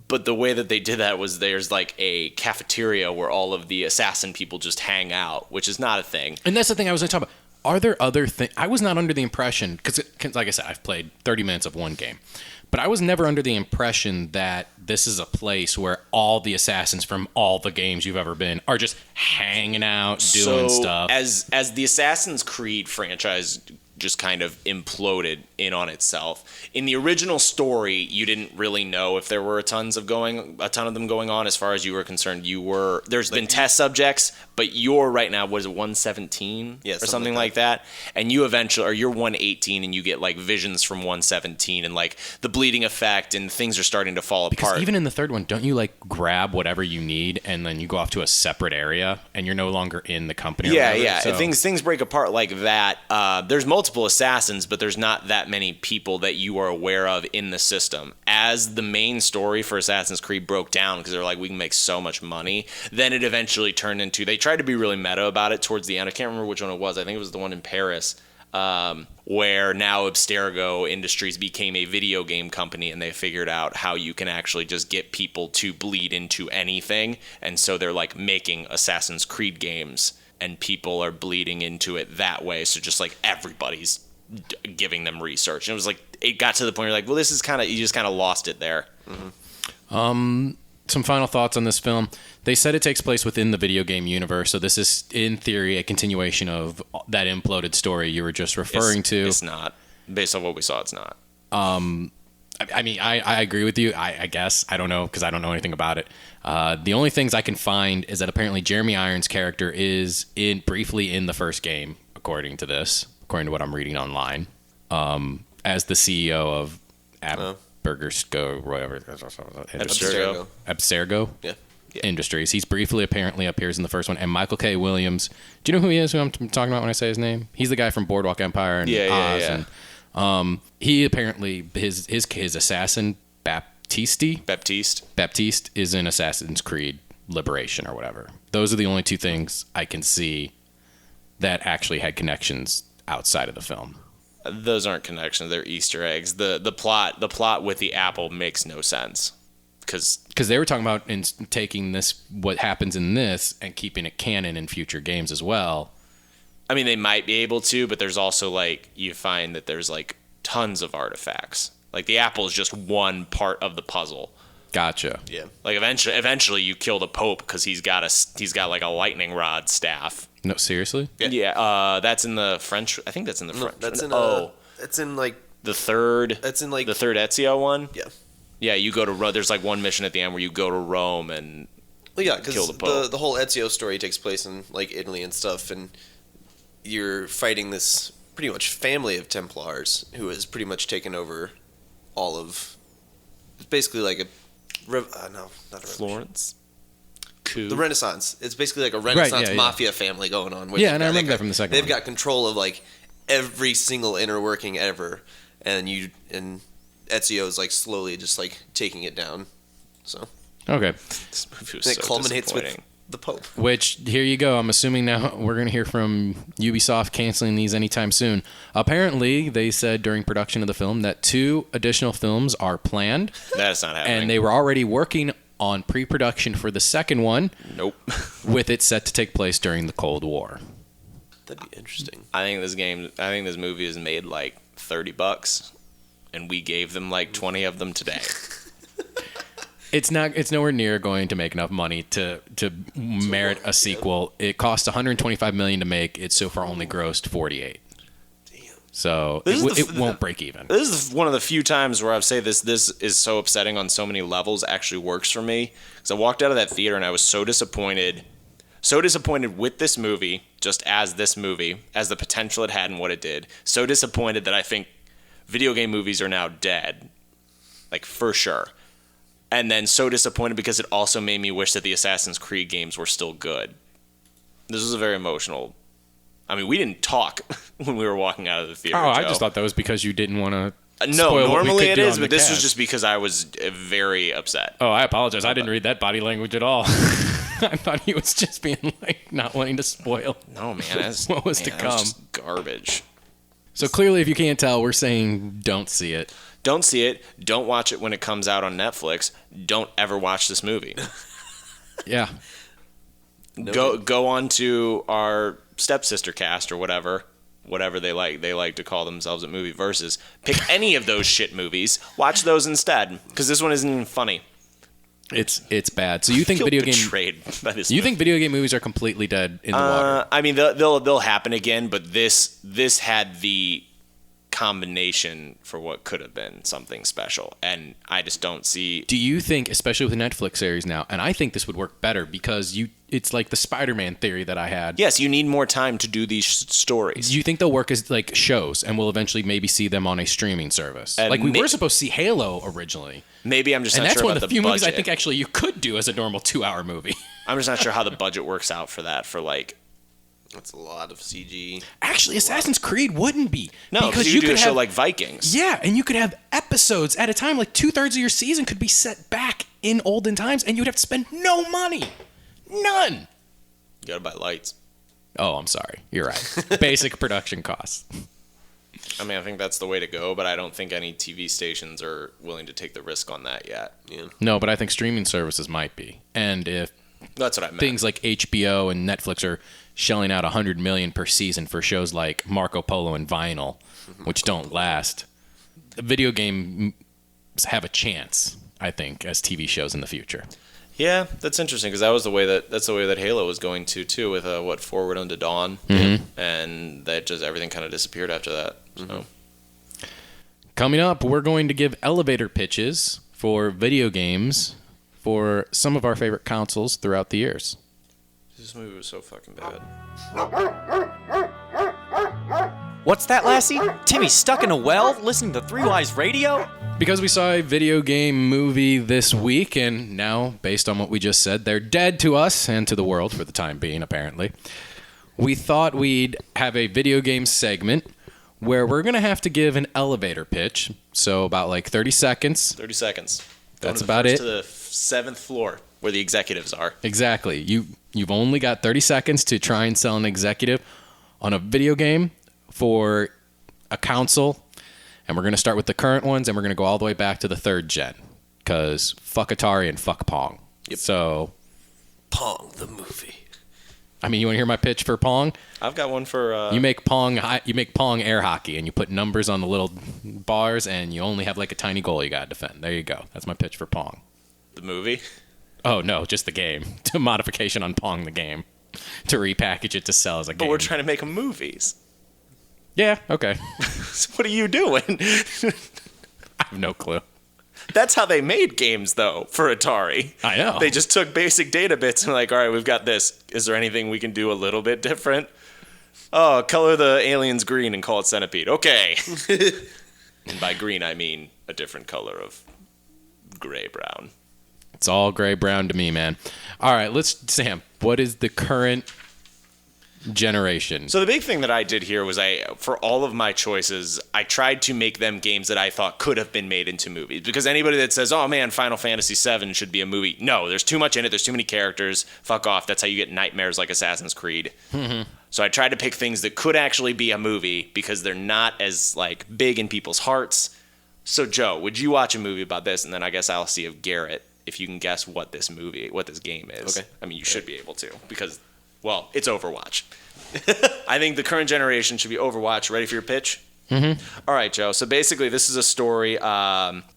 But the way that they did that was there's like a cafeteria where all of the assassin people just hang out, which is not a thing. And that's the thing I was going to talk about. Are there other things? I was not under the impression because like I said, I've played 30 minutes of one game. But I was never under the impression that this is a place where all the assassins from all the games you've ever been are just hanging out, doing stuff. As the Assassin's Creed franchise just kind of imploded in on itself. In the original story, you didn't really know if there were a ton of them going on as far as you were concerned. There's been test subjects, but you're right now, what is it, 117 or something like that? And you eventually, or you're 118 and you get like visions from 117 and like the bleeding effect and things are starting to fall because apart. Even in the third one, don't you like grab whatever you need and then you go off to a separate area and you're no longer in the company? Yeah. So. Things break apart like that. There's multiple assassins, but there's not that many people that you are aware of in the system. As the main story for Assassin's Creed broke down, because they're like, we can make so much money, then it eventually turned into, they tried to be really meta about it towards the end. I can't remember which one it was. I think it was the one in Paris, where now Abstergo Industries became a video game company and they figured out how you can actually just get people to bleed into anything. And so they're like making Assassin's Creed games and people are bleeding into it that way. So just like everybody's giving them research. And it was like, it got to the point where you're like, well, this is kind of, you just kind of lost it there. Mm-hmm. Some final thoughts on this film. They said it takes place within the video game universe. So this is, in theory, a continuation of that imploded story you were just referring to. It's not. Based on what we saw, it's not. I mean, I agree with you. I guess. I don't know because I don't know anything about it. The only things I can find is that apparently Jeremy Irons' character is briefly in the first game, according to what I'm reading online, as the CEO of Abstergo Industries. He's briefly apparently appears in the first one. And Michael K. Williams, do you know who he is, who I'm talking about when I say his name? He's the guy from Boardwalk Empire and Oz. And, he apparently, his assassin, Baptiste is in Assassin's Creed Liberation or whatever. Those are the only two things I can see that actually had connections outside of the film. Those aren't connections; they're Easter eggs. The plot with the apple makes no sense because they were talking about taking what happens in this and keeping it canon in future games as well. I mean, they might be able to, but there's also like you find that there's like tons of artifacts. Like the apple is just one part of the puzzle. Gotcha. Yeah. Like eventually you kill the Pope because he's got like a lightning rod staff. No, seriously? Yeah. That's in the French. I think that's in the French. That's in. It's in like the third. That's in like the third Ezio one. Yeah. Yeah, you go to Rome. There's like one mission at the end where you go to Rome and kill the Pope. The whole Ezio story takes place in like Italy and stuff, and you're fighting this pretty much family of Templars who has pretty much taken over all of. It's basically like a. Not a Florence. Coup. The Renaissance. It's basically like a Renaissance mafia family going on. Yeah, and I remember that from the second one. They've got control of like every single inner working ever, and Ezio is like slowly just like taking it down. So okay, this movie was and it culminates with the Pope. Which here you go. I'm assuming now we're going to hear from Ubisoft canceling these anytime soon. Apparently, they said during production of the film that 2 additional films are planned. That's not happening. And they were already working on pre-production for the second one. Nope. With it set to take place during the Cold War. That'd be interesting. I think this movie has made like $30. and we gave them like 20 of them today. It's nowhere near going to make enough money to merit a sequel. It cost $125 million to make. It's so far only grossed 48. So it won't break even. This is one of the few times where I've say this is so upsetting on so many levels actually works for me. Because I walked out of that theater and I was so disappointed with this movie, just as this movie, as the potential it had and what it did. So disappointed that I think video game movies are now dead. Like, for sure. And then so disappointed because it also made me wish that the Assassin's Creed games were still good. This was a very emotional... I mean, we didn't talk when we were walking out of the theater. Oh, I Joe. just thought that was because you didn't want to. No, normally it is, but this was just because I was very upset. Oh, I apologize. I didn't read that body language at all. I thought he was just being like not wanting to spoil. No, man, that's what was to come. That was just garbage. So clearly, if you can't tell, we're saying don't see it. Don't see it. Don't watch it when it comes out on Netflix. Don't ever watch this movie. Yeah. Go on to our stepsister cast or whatever they like to call themselves at Movie Versus. Pick any of those shit movies. Watch those instead, because this one isn't even funny. It's bad. So you think betrayed by this? You think video game movies are completely dead in the water? I mean, they'll happen again, but this had the combination for what could have been something special, and I just don't see. Do you think, especially with the Netflix series now, and I think this would work better because it's like the Spider-Man theory that I had. Yes, you need more time to do these stories. Do you think they'll work as like shows, and we'll eventually maybe see them on a streaming service? And like we were supposed to see Halo originally. Maybe I'm just and not that's sure one about of the the few movies I budget. think actually you could do as a normal 2-hour movie. I'm just not sure how the budget works out for that. For like, That's a lot of CG. Actually, Assassin's Creed wouldn't be. no, because you could do a show like Vikings. Yeah, and you could have episodes at a time. Like 2/3 of your season could be set back in olden times, and you'd have to spend no money. None. You gotta buy lights. Oh, I'm sorry. You're right. Basic production costs. I mean, I think that's the way to go, but I don't think any TV stations are willing to take the risk on that yet. Yeah. No, but I think streaming services might be. And if That's what I meant. things like HBO and Netflix are shelling out $100 million per season for shows like Marco Polo and Vinyl, which don't last, video games have a chance, I think, as TV shows in the future. Yeah, that's interesting because that's the way that Halo was going too, with Forward Unto Dawn, and that just everything kind of disappeared after that. So. Coming up, we're going to give elevator pitches for video games for some of our favorite consoles throughout the years. This movie was so fucking bad. What's that, Lassie? Timmy stuck in a well listening to Three Wise Radio? Because we saw a video game movie this week, and now, based on what we just said, they're dead to us and to the world for the time being, apparently. We thought we'd have a video game segment where we're going to have to give an elevator pitch. So about like 30 seconds. 30 seconds. That's about it. To the 7th floor where the executives are. Exactly. You've only got 30 seconds to try and sell an executive on a video game for a console. And we're going to start with the current ones, and we're going to go all the way back to the 3rd gen. Because fuck Atari and fuck Pong. Yep. So, Pong the movie. I mean, you want to hear my pitch for Pong? I've got one for... You make Pong air hockey, and you put numbers on the little bars, and you only have like a tiny goal you got to defend. There you go. That's my pitch for Pong. the movie. Oh, no, just the game. To modification on Pong the game. To repackage it to sell as a game. But we're trying to make them movies. Yeah, okay. So what are you doing? I have no clue. That's how they made games, though, for Atari. I know. They just took basic data bits and were like, all right, we've got this. Is there anything we can do a little bit different? Oh, color the aliens green and call it Centipede. Okay. And by green, I mean a different color of gray-brown. It's all gray-brown to me, man. All right, Sam, what is the current generation? So the big thing that I did here was for all of my choices, I tried to make them games that I thought could have been made into movies. Because anybody that says, oh man, Final Fantasy VII should be a movie. No, there's too much in it. There's too many characters. Fuck off. That's how you get nightmares like Assassin's Creed. Mm-hmm. So I tried to pick things that could actually be a movie because they're not as like big in people's hearts. So Joe, would you watch a movie about this? And then I guess I'll see if Garrett, if you can guess what this game is. Okay. I mean, you should be able to because, well, it's Overwatch. I think the current generation should be Overwatch. Ready for your pitch? All right, Joe. So basically, this is a story.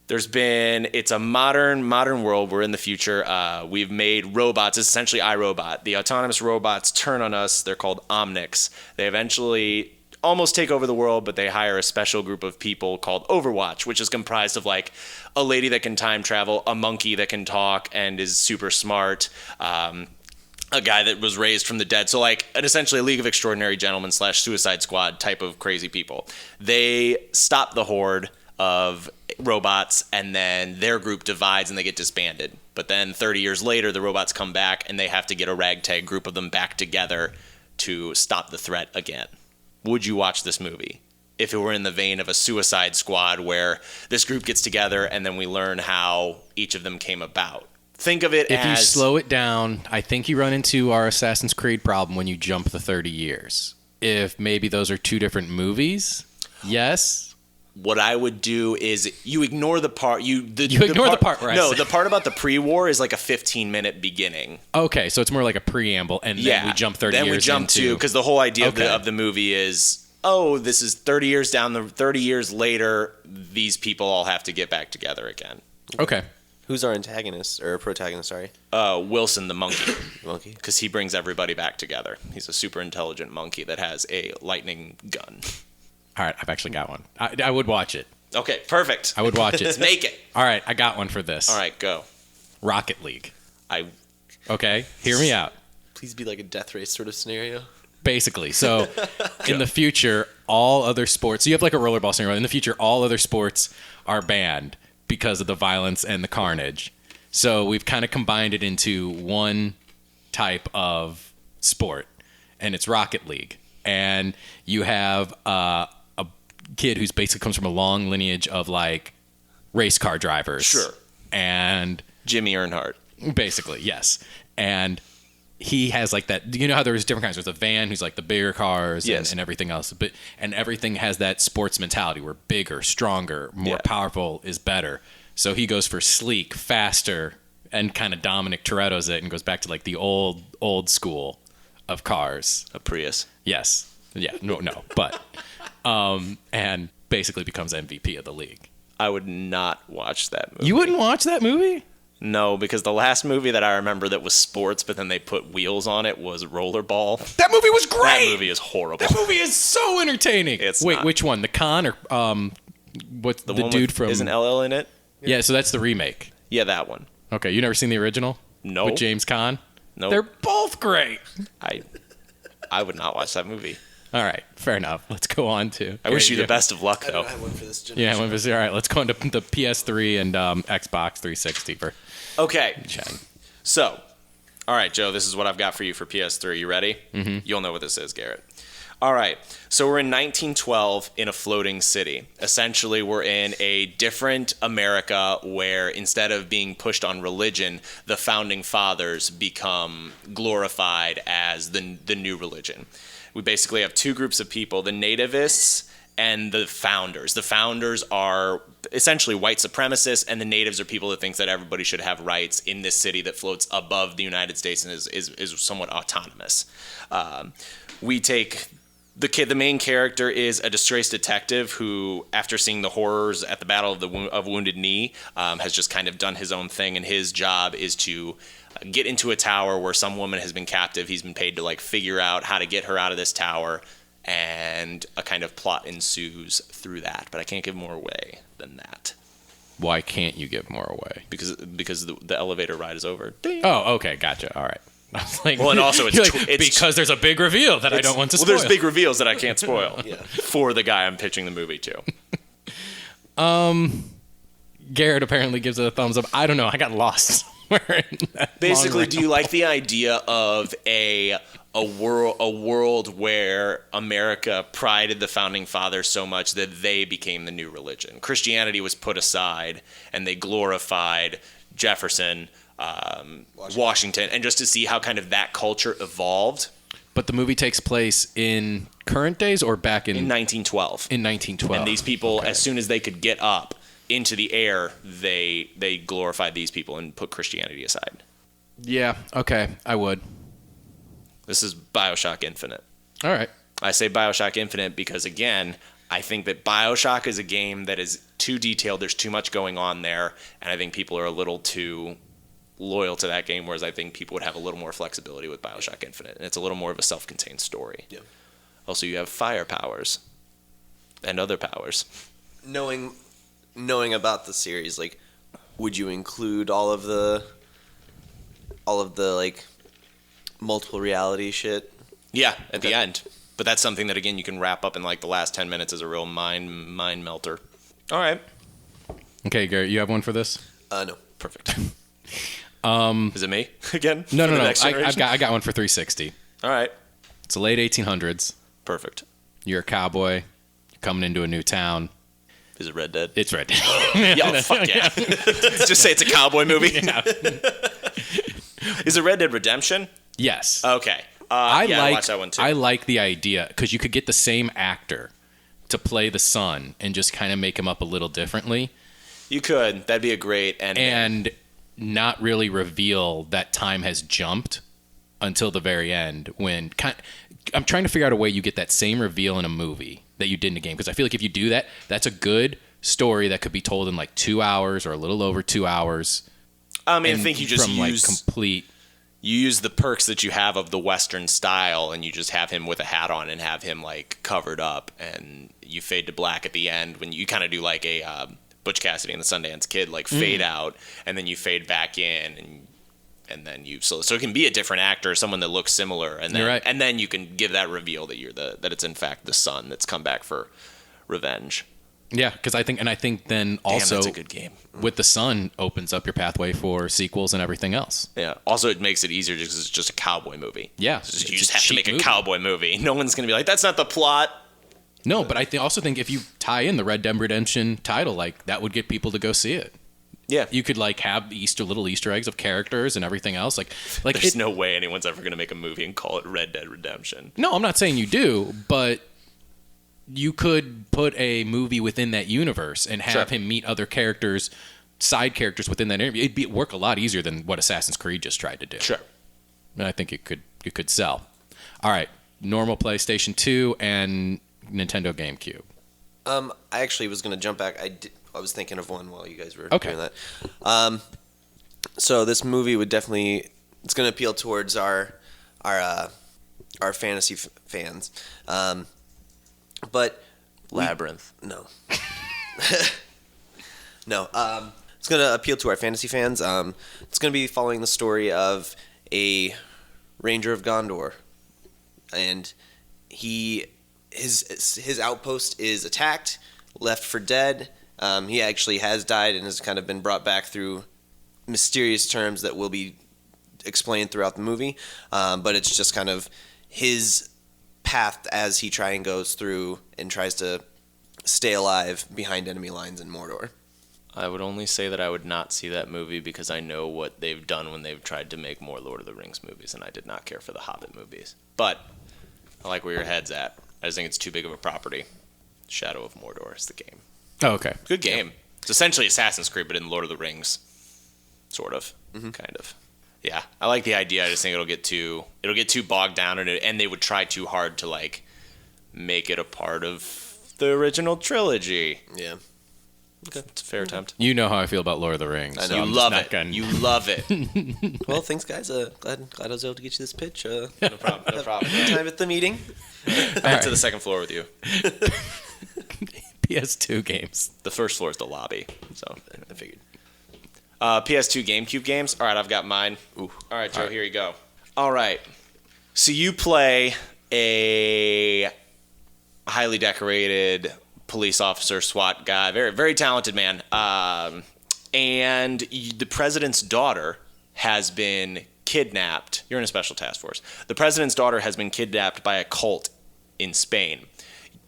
It's a modern world. We're in the future. We've made robots. It's essentially iRobot. The autonomous robots turn on us. They're called Omnics. They eventually almost take over the world, but they hire a special group of people called Overwatch, which is comprised of like a lady that can time travel, a monkey that can talk and is super smart, a guy that was raised from the dead. So like essentially a League of Extraordinary Gentlemen / Suicide Squad type of crazy people. They stop the horde of robots, and then their group divides and they get disbanded. But then 30 years later, the robots come back and they have to get a ragtag group of them back together to stop the threat again. Would you watch this movie if it were in the vein of a Suicide Squad where this group gets together and then we learn how each of them came about? Think of it If as... you slow it down, I think you run into our Assassin's Creed problem when you jump the 30 years. If maybe those are two different movies, yes. What I would do is you ignore the part... the part where I No, said- the part about the pre-war is like a 15-minute beginning. Okay, so it's more like a preamble, and then we jump 30 years Then we jump into... because the whole idea Okay. of the movie is, this is 30 years later, these people all have to get back together again. Okay. Who's our antagonist or protagonist? Sorry, Wilson the monkey. monkey. Because he brings everybody back together. He's a super intelligent monkey that has a lightning gun. All right, I've actually got one. I would watch it. Okay, perfect. I would watch Let's it. make it. All right, I got one for this. All right, go. Rocket League. I Okay, hear me out. Please be like a death race sort of scenario. Basically, so in the future, all other sports... So you have like a rollerball scenario. In the future, all other sports are banned because of the violence and the carnage. So we've kind of combined it into one type of sport, and it's Rocket League. And you have a kid who's basically comes from a long lineage of like race car drivers. Sure. And Jimmy Earnhardt. basically, yes. And he has like that, you know how there's different kinds. There's a van who's like the bigger cars Yes. and everything else. And everything has that sports mentality where bigger, stronger, more powerful is better. So he goes for sleek, faster, and kind of Dominic Toretto's it and goes back to like the old school of cars. A Prius. Yes. Yeah. No. But, and basically becomes MVP of the league. I would not watch that movie. You wouldn't watch that movie? No, because the last movie that I remember that was sports, but then they put wheels on it was Rollerball. That movie was great. That movie is horrible. That movie is so entertaining. Wait, not. Which one? The Con or what's the one dude with, from? Isn't LL in it? Yeah, so that's the remake. Yeah, that one. Okay, you never seen the original? No. With James Caan? No. They're both great. I would not watch that movie. All right, fair enough. Let's go on to. I wish you the best of luck, though. I have one for this generation. Yeah, all right. Let's go into the PS3 and Xbox 360 for Okay. chatting. So, all right, Joe, this is what I've got for you for PS3. You ready? Mm-hmm. You'll know what this is, Garrett. All right. So we're in 1912 in a floating city. Essentially, we're in a different America where instead of being pushed on religion, the founding fathers become glorified as the new religion. We basically have two groups of people, the nativists and the founders. The founders are essentially white supremacists, and the natives are people that think that everybody should have rights in this city that floats above the United States and is somewhat autonomous. We take the main character is a disgraced detective who, after seeing the horrors at the Battle of Wounded Knee, has just kind of done his own thing, and his job is to get into a tower where some woman has been captive. He's been paid to like figure out how to get her out of this tower, and a kind of plot ensues through that. But I can't give more away than that Why can't you give more away? because the elevator ride is over. Ding. Oh, okay, gotcha. All right. I was like, Well, and also you're it's like, because there's a big reveal that I don't want to spoil. Well, there's big reveals that I can't spoil for the guy I'm pitching the movie to. Garrett apparently gives it a thumbs up. I don't know. I got lost somewhere in that Basically, long do you like the idea of a world where America prided the founding fathers so much that they became the new religion? Christianity was put aside, and they glorified Jefferson, Washington, and just to see how kind of that culture evolved. But the movie takes place in current days or back in 1912. In 1912. And these people, Okay. as soon as they could get up into the air, they glorified these people and put Christianity aside. Yeah. Okay. I would. This is BioShock Infinite. All right. I say BioShock Infinite because, again, I think that BioShock is a game that is too detailed. There's too much going on there, and I think people are a little too loyal to that game, whereas I think people would have a little more flexibility with BioShock Infinite, and it's a little more of a self-contained story. Yeah. Also, you have fire powers and other powers. Knowing about the series, like, would you include all of the like multiple reality shit? Yeah, at the end. But that's something that, again, you can wrap up in like the last 10 minutes as a real mind melter. All right. Okay, Garrett, you have one for this? No. Perfect. Is it me again? No. I I got one for 360. All right. It's the late 1800s. Perfect. You're a cowboy. You're coming into a new town. Is it Red Dead? It's Red Dead. Yeah, fuck yeah. Just say it's a cowboy movie. Yeah. Is it Red Dead Redemption? Yes. Okay. I watch that one too. I like the idea because you could get the same actor to play the son and just kind of make him up a little differently. You could. That'd be a great ending. And not really reveal that time has jumped until the very end when I'm trying to figure out a way you get that same reveal in a movie that you did in a game, because I feel like if you do that, that's a good story that could be told in like 2 hours or a little over 2 hours. I think you just from use like complete. You use the perks that you have of the Western style, and you just have him with a hat on and have him like covered up, and you fade to black at the end when you kind of do like a Butch Cassidy and the Sundance Kid, like fade out, and then you fade back in, and then you so it can be a different actor, someone that looks similar, and then You're right. and then you can give that reveal that that it's in fact the son that's come back for revenge. Yeah, because I think then also that's a good game. with the son opens up your pathway for sequels and everything else. Yeah. Also, it makes it easier just because it's just a cowboy movie. Yeah, You just have to make a cowboy movie. No one's gonna be like, that's not the plot. No, but I also think if you tie in the Red Dead Redemption title, like that would get people to go see it. Yeah. You could like have little Easter eggs of characters and everything else. Like There's no way anyone's ever gonna make a movie and call it Red Dead Redemption. No, I'm not saying you do, but you could put a movie within that universe and have him meet other characters, side characters within that interview. It'd work a lot easier than what Assassin's Creed just tried to do. Sure. And I think it could sell. All right, normal PlayStation 2 and Nintendo GameCube. I actually was gonna jump back. I was thinking of one while you guys were Okay. doing that. So this movie would definitely it's gonna appeal towards our fantasy fans. But Labyrinth. no. No. It's going to appeal to our fantasy fans. It's going to be following the story of a Ranger of Gondor. And his outpost is attacked, left for dead. He actually has died and has kind of been brought back through mysterious terms that will be explained throughout the movie. But it's just kind of his path as he goes through and tries to stay alive behind enemy lines in Mordor. I would only say that I would not see that movie because I know what they've done when they've tried to make more Lord of the Rings movies, and I did not care for the Hobbit movies. But I like where your head's at. I just think it's too big of a property. Shadow of Mordor is the game. Oh, okay. Good game. It's essentially Assassin's Creed, but in Lord of the Rings, sort of, kind of. Yeah, I like the idea. I just think it'll get too bogged down, and they would try too hard to like make it a part of the original trilogy. Yeah. Okay, it's a fair attempt. You know how I feel about Lord of the Rings. I know. so You I'm just love not it. gonna- You love it. Well, thanks, guys. Glad I was able to get you this pitch. No problem. No problem. Time at the meeting. Back to the second floor with you. PS2 games. The first floor is the lobby. So I figured. PS2 GameCube games. All right, I've got mine. Ooh. All right, Joe. Here you go. All right. So you play a highly decorated police officer, SWAT guy, very very talented man, and the president's daughter has been kidnapped. You're in a special task force. The president's daughter has been kidnapped by a cult in Spain.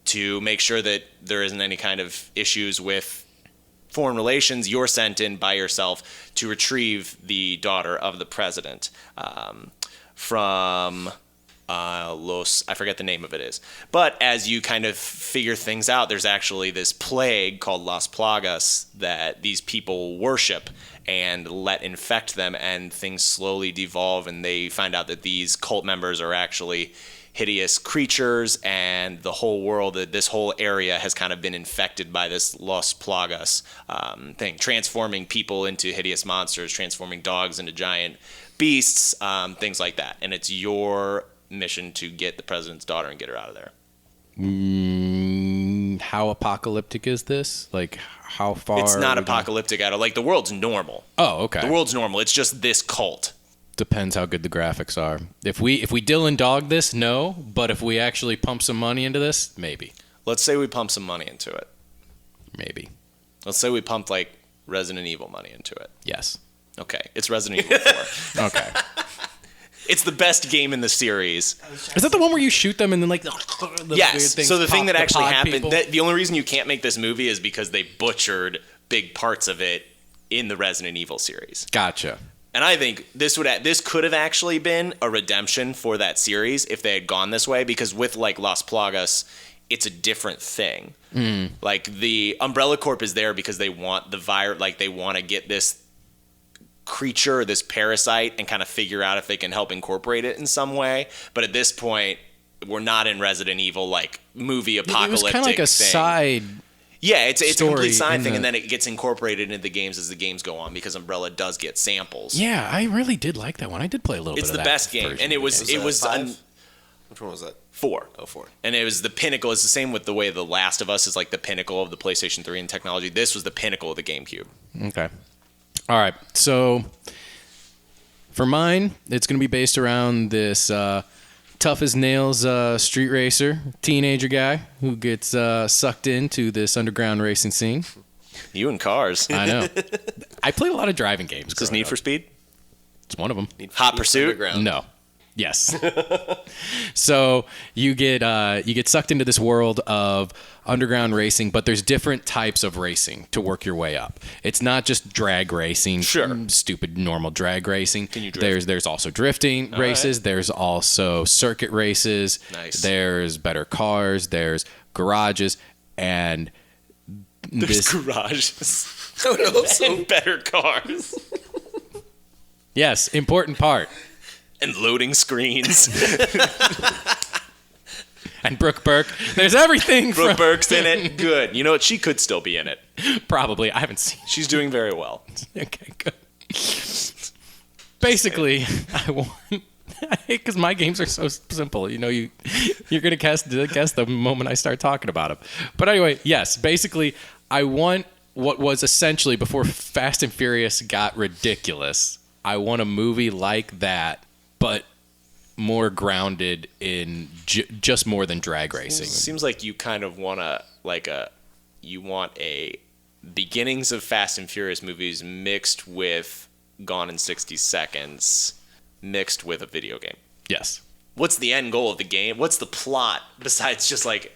To make sure that there isn't any kind of issues with foreign relations, you're sent in by yourself to retrieve the daughter of the president from I forget the name of it is. But as you kind of figure things out, there's actually this plague called Las Plagas that these people worship and let infect them, and things slowly devolve, and they find out that these cult members are actually hideous creatures, and the whole world, this whole area has kind of been infected by this Las Plagas thing, transforming people into hideous monsters, transforming dogs into giant beasts, things like that. And it's your mission to get the president's daughter and get her out of there. How apocalyptic is this? Like, how far? It's not apocalyptic at all. Like, the world's normal. Oh, okay. The world's normal. It's just this cult. Depends how good the graphics are. If we Dylan Dog this, no. But if we actually pump some money into this, maybe. Let's say we pump some money into it. Maybe. Let's say we pumped, like, Resident Evil money into it. Yes. Okay. It's Resident Evil 4. Okay. It's the best game in the series. Is that the one where you shoot them and then, like, the Yes. weird things So the thing pop that the actually pod happened, people? the only reason you can't make this movie is because they butchered big parts of it in the Resident Evil series. Gotcha. And I think this could have actually been a redemption for that series if they had gone this way, because with, like, Las Plagas, it's a different thing. Like, the Umbrella Corp is there because they want the virus, like, they want to get this creature, this parasite, and kind of figure out if they can help incorporate it in some way. But at this point, we're not in Resident Evil, like, movie apocalyptic It was kind of like a thing. side. Yeah, it's a story complete side in thing, the- and then it gets incorporated into the games as the games go on, because Umbrella does get samples. Yeah, I really did like that one. I did play a little It's bit the of that best game, version and it of the was game. it was Which one was that? 4. Oh, 4. And it was the pinnacle. It's the same with the way The Last of Us is like the pinnacle of the PlayStation 3 in technology. This was the pinnacle of the GameCube. Okay. All right. So for mine, it's going to be based around this tough as nails street racer, teenager guy who gets sucked into this underground racing scene. You and cars. I know. I played a lot of driving games. Is this growing Need for up. Speed? It's one of them. Hot Pursuit? Underground. No. Yes. So you get sucked into this world of underground racing, but there's different types of racing to work your way up. It's not just drag racing, Sure. stupid normal drag racing. Can you drift? There's also drifting races. right. There's also circuit races. Nice. There's better cars. There's garages, and There's this. garages. I would hope so. And better cars. Yes, important part. And loading screens. And Brooke Burke. There's everything. Brooke from, Burke's in it. Good. You know what? She could still be in it. Probably. I haven't seen. She's doing very well. Okay, good. Basically, I want because my games are so simple. You know, you're gonna guess the moment I start talking about them. But anyway, yes. Basically, I want what was essentially before Fast and Furious got ridiculous. I want a movie like that, but more grounded in just more than drag racing. Seems like you kind of want you want a beginnings of Fast and Furious movies mixed with Gone in 60 Seconds, mixed with a video game. Yes. What's the end goal of the game? What's the plot besides just like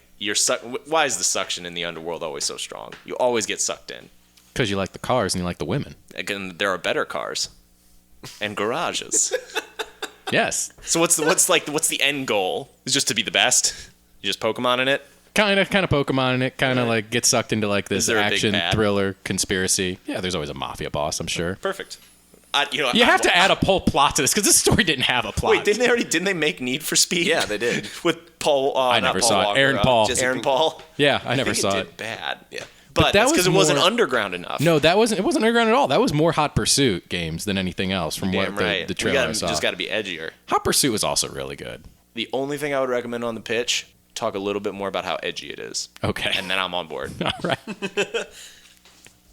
why is the suction in the underworld always so strong? You always get sucked in. Because you like the cars and you like the women. Again, there are better cars and garages. Yes. So what's the end goal? Is just to be the best? You just Pokemon in it? Kind of Pokemon in it. Kind of like get sucked into like this there a big action bad? thriller conspiracy. Yeah, there's always a mafia boss, I'm sure. Perfect. You have to add a whole plot to this because this story didn't have a plot. Wait, didn't they make Need for Speed? Yeah, they did. With Paul. I not never Paul saw it. Walker, Aaron Paul. Jesse Aaron Pinkman. Paul. Yeah, I never think saw it. it. Did bad. Yeah. But that that's was because it wasn't more- underground enough. No, it wasn't underground at all. That was more Hot Pursuit games than anything else from Damn what right. the trailer I saw. Just got to be edgier. Hot Pursuit was also really good. The only thing I would recommend on the pitch, talk a little bit more about how edgy it is. Okay. And then I'm on board. All right.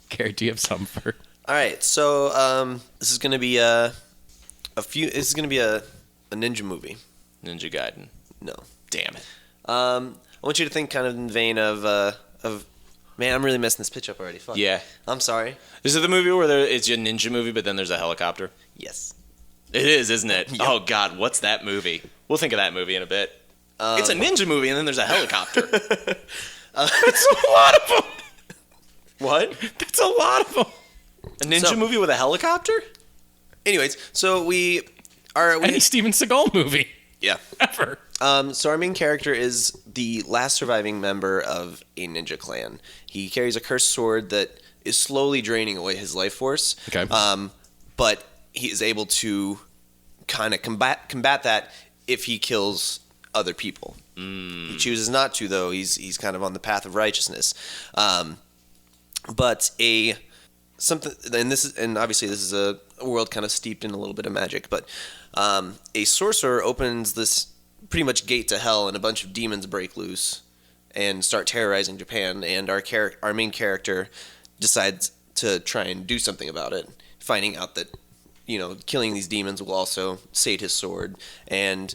Carrie, do you have something for? All right, so this is gonna be a ninja movie. Ninja Gaiden. No, Damn it. I want you to think kind of in the vein of man, I'm really messing this pitch up already. Fuck. Yeah. I'm sorry. Is it the movie where it's a ninja movie, but then there's a helicopter? Yes. It is, isn't it? Yep. Oh, God. What's that movie? We'll think of that movie in a bit. It's a ninja movie, and then there's a helicopter. That's a lot of them. What? That's a lot of them. A ninja movie with a helicopter? Anyways, so Any Steven Seagal movie yeah. ever. So our main character is the last surviving member of a ninja clan. He carries a cursed sword that is slowly draining away his life force. Okay. But he is able to kind of combat that if he kills other people. He chooses not to, though. He's kind of on the path of righteousness. But obviously this is a world kind of steeped in a little bit of magic. But a sorcerer opens this pretty much gate to hell, and a bunch of demons break loose and start terrorizing Japan. And our main character decides to try and do something about it, finding out that killing these demons will also sate his sword. And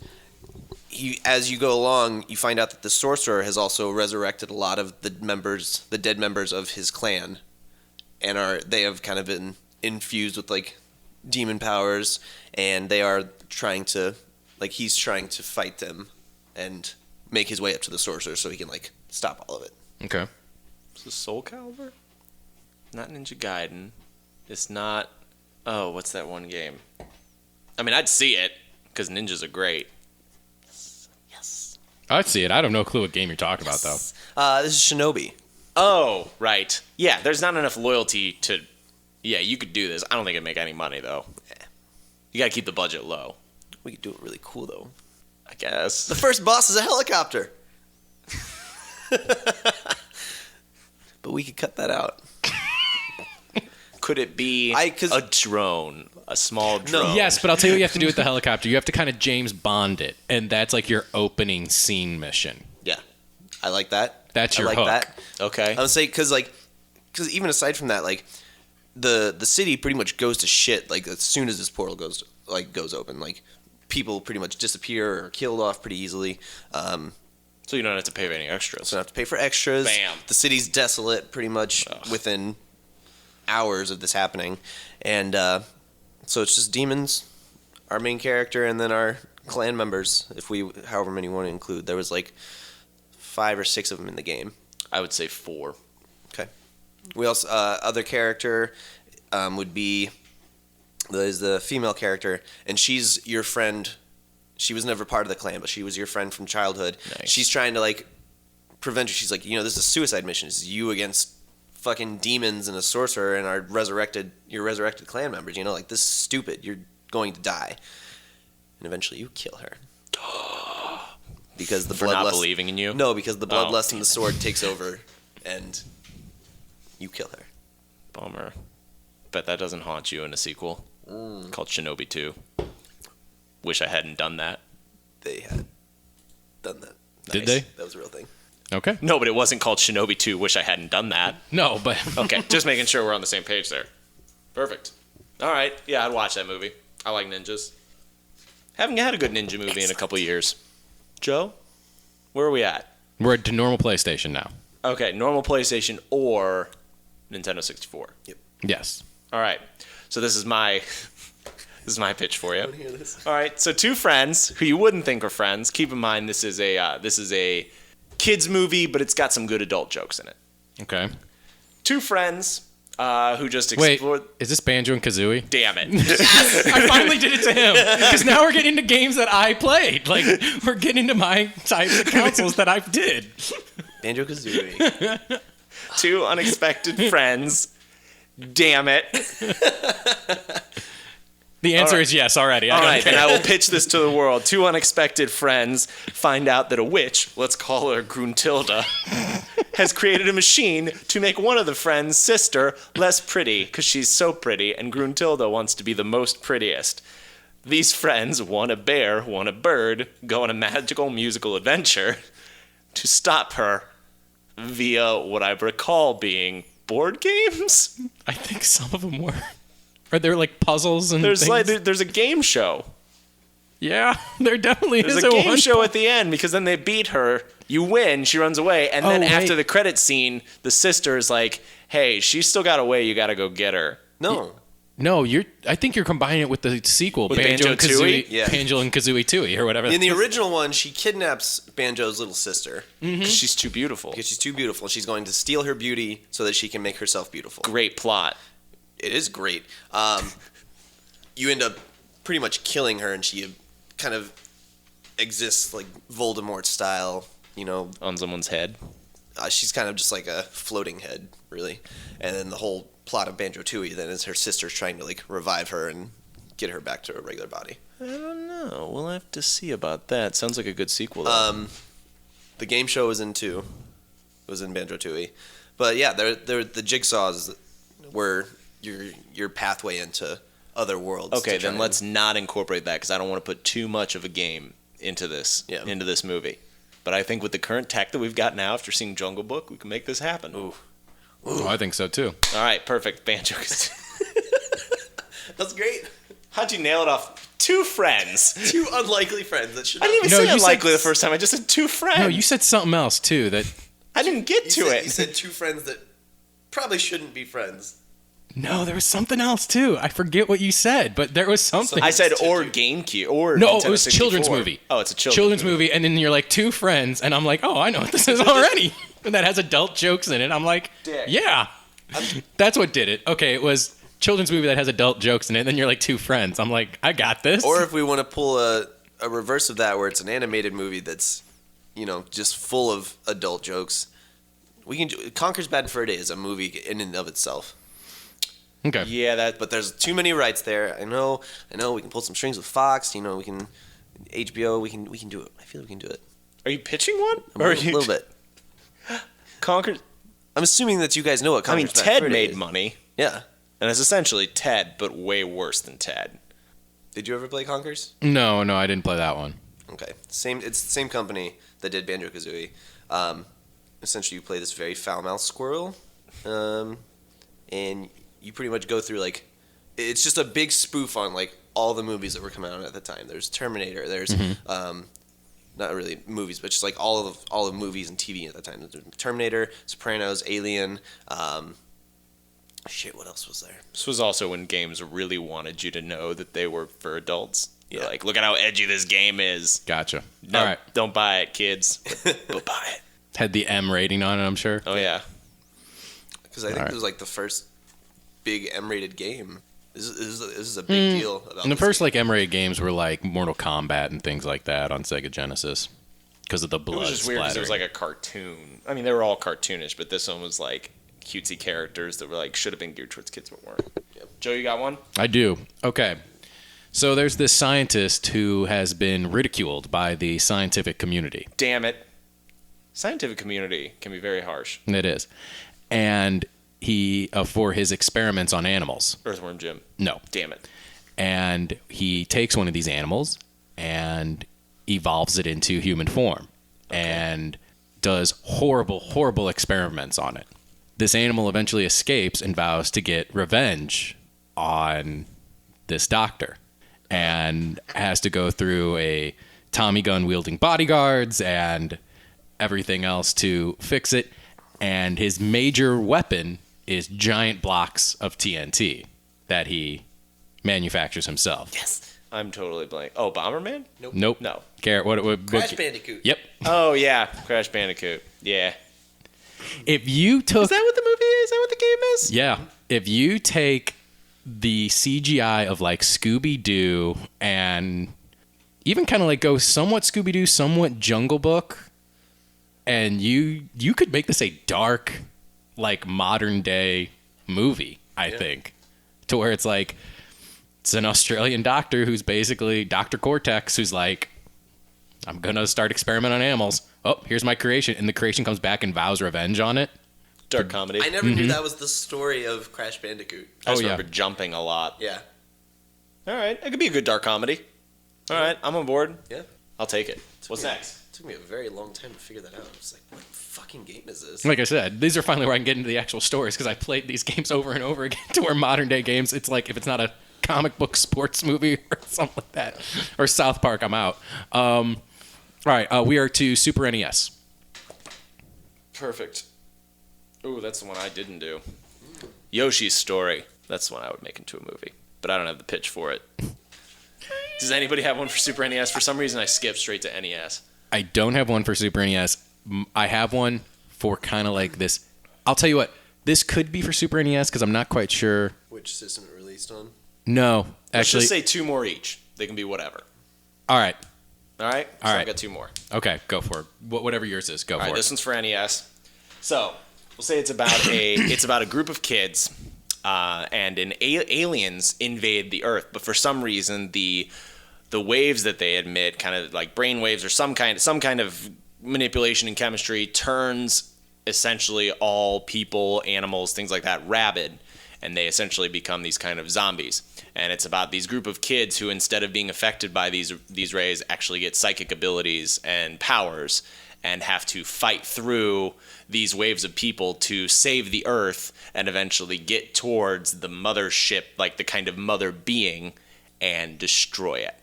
as you go along, you find out that the sorcerer has also resurrected a lot of the dead members of his clan, and they have kind of been infused with like demon powers, and they are he's trying to fight them and make his way up to the sorcerer so he can like stop all of it. Okay. Is this Soul Calibur? Not Ninja Gaiden. It's not. Oh, what's that one game? I mean, I'd see it because ninjas are great. Yes. I'd see it. I have no clue what game you're talking about, though. This is Shinobi. Oh, right. Yeah, there's not enough loyalty to. Yeah, you could do this. I don't think it'd make any money though. You gotta keep the budget low. We could do it really cool though. I guess. The first boss is a helicopter. But we could cut that out. Could it be a drone? A small drone? No. Yes, but I'll tell you what you have to do with the helicopter. You have to kind of James Bond it, and that's like your opening scene mission. Yeah, I like that. That's your hook. That. Okay. I would say because even aside from that, like the city pretty much goes to shit. Like as soon as this portal goes open, like people pretty much disappear or are killed off pretty easily. So you don't have to pay for any extras. So you don't have to pay for extras. Bam. The city's desolate pretty much within hours of this happening, and so it's just demons, our main character, and then our clan members, however many we want to include. There was like 5 or 6 of them in the game. I would say 4. Okay. We also other character would be there's the female character, and she's your friend. She was never part of the clan, but she was your friend from childhood. Nice. She's trying to like prevent you. She's like, this is a suicide mission. It's you against fucking demons and a sorcerer and your resurrected clan members. Like this is stupid. You're going to die. And eventually you kill her. Because the For bloodlust. not believing in you? No, because the bloodlust and the sword takes over, and you kill her. Bummer. Bet that doesn't haunt you in a sequel called Shinobi 2. Wish I hadn't done that. They had done that. Did they? That was a real thing. Okay. No, but it wasn't called Shinobi 2. Wish I hadn't done that. No, but Okay, just making sure we're on the same page there. Perfect. All right. Yeah, I'd watch that movie. I like ninjas. Haven't had a good ninja movie in a couple years. Joe, where are we at? we're at normal PlayStation now. Okay, normal PlayStation or Nintendo 64. Yep. Yes. All right. So this is my pitch for you. I want to hear this. All right. So two friends who you wouldn't think are friends. Keep in mind this is a kids movie, but it's got some good adult jokes in it. Okay. Two friends who just explored. Wait, is this Banjo and Kazooie? Damn it! I finally did it to him because now we're getting into games that I played. Like we're getting into my types of consoles that I did. Banjo-Kazooie. Two unexpected friends. Damn it! The answer All right. is yes already. All right, and I will pitch this to the world. Two unexpected friends find out that a witch, let's call her Gruntilda, has created a machine to make one of the friends' sister less pretty because she's so pretty, and Gruntilda wants to be the most prettiest. These friends, one a bear, one a bird, go on a magical musical adventure to stop her via what I recall being board games. I think some of them were. Are there like puzzles and There's things? there's a game show. Yeah, there definitely There's is a game one. show at the end because then they beat her. You win. She runs away, and then Oh, after wait. the credit scene, the sister is like, "Hey, she's still got away. You got to go get her." No. No, I think you're combining it with the sequel, With Banjo and Banjo-Tooie? Kazooie, Yeah. Banjo and Kazooie Tooie, or whatever. In the original one, she kidnaps Banjo's little sister 'Cause she's too beautiful. because she's too beautiful. She's going to steal her beauty so that she can make herself beautiful. Great plot. It is great. You end up pretty much killing her, and she kind of exists like Voldemort style. You know, On someone's head. she's kind of just like a floating head, really. And then the whole plot of Banjo-Tooie then is her sister's trying to like revive her and get her back to her regular body. I don't know. We'll have to see about that. Sounds like a good sequel, though. The game show was in 2. It was in Banjo-Tooie. But yeah, the jigsaws were your pathway into other worlds. Okay, then let's not incorporate that because I don't want to put too much of a game into this movie. But I think with the current tech that we've got now, after seeing Jungle Book, we can make this happen. Ooh. Oh, I think so too. All right, perfect. Banjo. That's great. How'd you nail it off? 2 friends. 2 unlikely friends that should I didn't even No, say you unlikely said- the first time. I just said 2 friends. No, you said something else too. That I didn't get to it. You said 2 friends that probably shouldn't be friends. no, there was something else too. I forget what you said, but there was something. I said or GameCube or no, Nintendo it was 64. children's movie. Oh, it's a children's movie, and then you're like 2 friends, and I'm like, oh, I know what this is already. And that has adult jokes in it. I'm like, Dick. yeah, that's what did it. Okay, it was children's movie that has adult jokes in it, and then you're like 2 friends. I'm like, I got this. Or if we want to pull a reverse of that, where it's an animated movie that's, just full of adult jokes, we can do Conker's Bad Fur Day is a movie in and of itself. okay, Yeah, But there's too many rights there. I know. We can pull some strings with Fox. We can HBO. We can do it. I feel like we can do it. Are you pitching one? A little bit. Conquer. I'm assuming that you guys know what. I mean, Conker's Bad Ted Fur Day made is. money, Yeah. and it's essentially Ted, but way worse than Ted. Did you ever play Conkers? no, I didn't play that one. Okay. It's the same company that did Banjo-Kazooie. Essentially, you play this very foul-mouthed squirrel, and you pretty much go through it's just a big spoof on all the movies that were coming out at the time. There's Terminator. There's not really movies, but just all of movies and TV at the time. There's Terminator, Sopranos, Alien. What else was there? This was also when games really wanted you to know that they were for adults. You're Yeah. like, look at how edgy this game is. Gotcha. No, All right, don't buy it, kids. But buy it. had the M rating on it, I'm sure. Oh yeah. Because I think Alright. it was the first big M-rated game. This is a big deal. About And the this first game. M-rated games were like Mortal Kombat and things like that on Sega Genesis because of the It blood was just weird because it was splattering. like a cartoon. I mean, they were all cartoonish, but this one was like cutesy characters that were should have been geared towards kids but weren't. Yep. Joe, you got one? I do. Okay. So there's this scientist who has been ridiculed by the scientific community. Damn it. Scientific community can be very harsh. It is. And he, for his experiments on animals. Earthworm Jim. No. Damn it. And he takes one of these animals and evolves it into human form and does horrible, horrible experiments on it. This animal eventually escapes and vows to get revenge on this doctor and has to go through a Tommy gun wielding bodyguards and everything else to fix it. And his major weapon is giant blocks of TNT that he manufactures himself. Yes. I'm totally blank. Oh, Bomberman? Nope. No. Garrett, what Crash Bandicoot. Yep. Oh, yeah. Crash Bandicoot. Yeah. If you took Is that what the movie is? Is that what the game is? Yeah. If you take the CGI of Scooby-Doo and even kind of go somewhat Scooby-Doo, somewhat Jungle Book, and you could make this a dark, modern day movie, I think. To where it's it's an Australian doctor who's basically Dr. Cortex, who's I'm going to start experimenting on animals. Oh, here's my creation. And the creation comes back and vows revenge on it. Dark comedy. I never knew that was the story of Crash Bandicoot. I just Oh, yeah. remember jumping a lot. Yeah. All right. It could be a good dark comedy. All right. I'm on board. Yeah. I'll take it. What's next? It took me a very long time to figure that out. I was like, what fucking game is this? Like I said, these are finally where I can get into the actual stories because I played these games over and over again to where modern day games, it's if it's not a comic book sports movie or something like that, or South Park, I'm out. All right, we are to Super NES. Perfect. Ooh, that's the one I didn't do. Yoshi's Story. That's the one I would make into a movie. But I don't have the pitch for it. Does anybody have one for Super NES? For some reason, I skipped straight to NES. I don't have one for Super NES. I have one for kind of this. I'll tell you what, this could be for Super NES because I'm not quite sure. Which system it released on? No, Let's actually. just say 2 more each. They can be whatever. All right. All right? So All I right. got 2 more. Okay, go for it. Whatever yours is, go All for right, it. this one's for NES. So, we'll say it's about a group of kids. and aliens invade the Earth. But for some reason, the waves that they emit, kind of like brain waves or some kind of manipulation in chemistry, turns essentially all people, animals, things like that, rabid. And they essentially become these kind of zombies. And it's about these group of kids who, instead of being affected by these rays, actually get psychic abilities and powers and have to fight through these waves of people to save the Earth and eventually get towards the mothership, like the kind of mother being, and destroy it.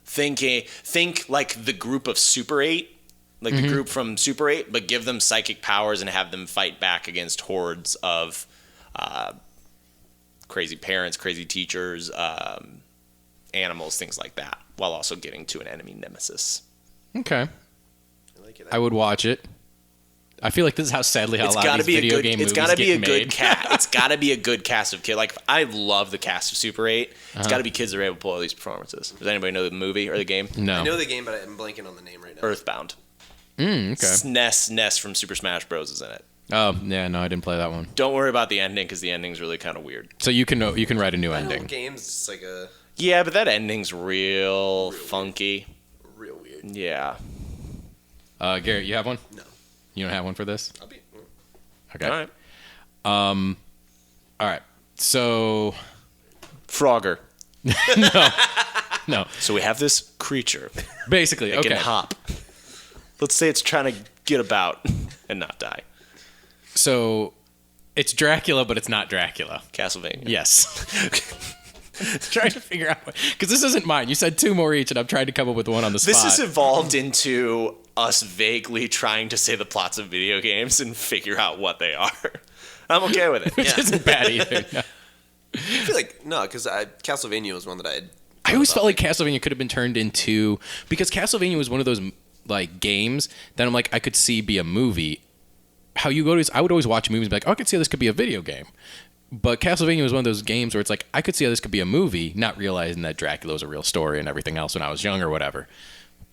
Think like the group of Super 8, like the group from Super 8, but give them psychic powers and have them fight back against hordes of crazy parents, crazy teachers, animals, things like that, while also getting to an enemy nemesis. Okay. I would watch it. I feel like this is how sadly how a lot of these video game movies get made. It's got to be a good cast of kids. Like, I love the cast of Super 8. It's got to be kids that are able to pull all these performances. Does anybody know the movie or the game? No. I know the game, but I'm blanking on the name right now. Earthbound. Okay. Ness from Super Smash Bros. Is in it. Oh, yeah, no, I didn't play that one. Don't worry about the ending, because the ending's really kind of weird. So you can write a new ending. Games, it's like a... Yeah, but that ending's real funky. Real weird. Yeah. Garrett, you have one? No. You don't have one for this? I'll be... All Okay. right. All right. So... Frogger. No. So we have this creature. Basically, It okay. can hop. Let's say it's trying to get about and not die. So it's Dracula, but it's not Dracula. Castlevania. Yes. Trying to figure out, because this isn't mine. You said two more each, and I'm trying to come up with one on the spot. This has evolved into us vaguely trying to say the plots of video games and figure out what they are. I'm okay with it. Which isn't bad either. No. I feel like... No, because Castlevania was one that I had... I always felt like Castlevania could have been turned into, because Castlevania was one of those like games that I'm like, I could see be a movie. How you go to, I would always watch movies and be like, oh, I could see how this could be a video game. But Castlevania was one of those games where it's like, I could see how this could be a movie, not realizing that Dracula was a real story and everything else when I was young or whatever.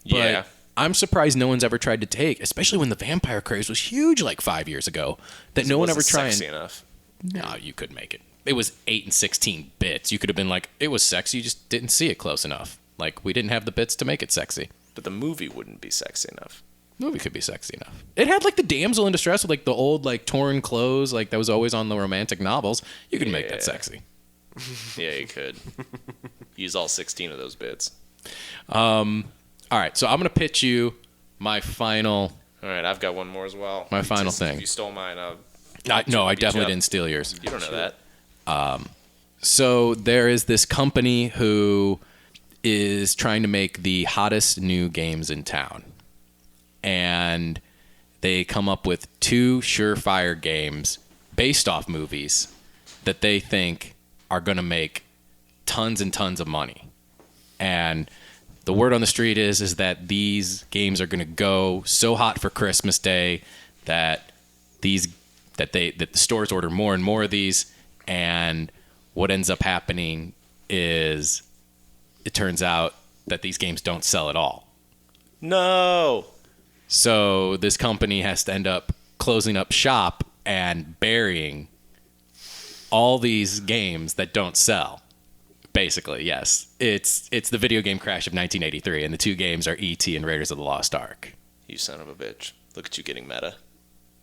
But Yeah. I'm surprised no one's ever tried to take, especially when the vampire craze was huge like 5 years ago, that no one ever tried. Sexy enough. No, you couldn't make it. It was 8 and 16 bits. You could have been like, it was sexy, you just didn't see it close enough. Like, we didn't have the bits to make it sexy. But the movie wouldn't be sexy enough. The movie could be sexy enough. It had like the damsel in distress with like the old like torn clothes, like that was always on the romantic novels. You could make that sexy. Yeah, you could. Use all 16 of those bits. All right, so I'm gonna pitch you my final. All right, I've got one more as well. My final thing. If you stole mine, No, I beat you definitely up. didn't steal yours. You don't know that. So there is this company who is trying to make the hottest new games in town. And they come up with 2 surefire games based off movies that they think are going to make tons and tons of money. And the word on the street is that these games are going to go so hot for Christmas Day that the stores order more and more of these, and what ends up happening is it turns out that these games don't sell at all. No. So this company has to end up closing up shop and burying all these games that don't sell. Basically, yes. It's the video game crash of 1983, and the 2 games are E.T. and Raiders of the Lost Ark. You son of a bitch. Look at you getting meta.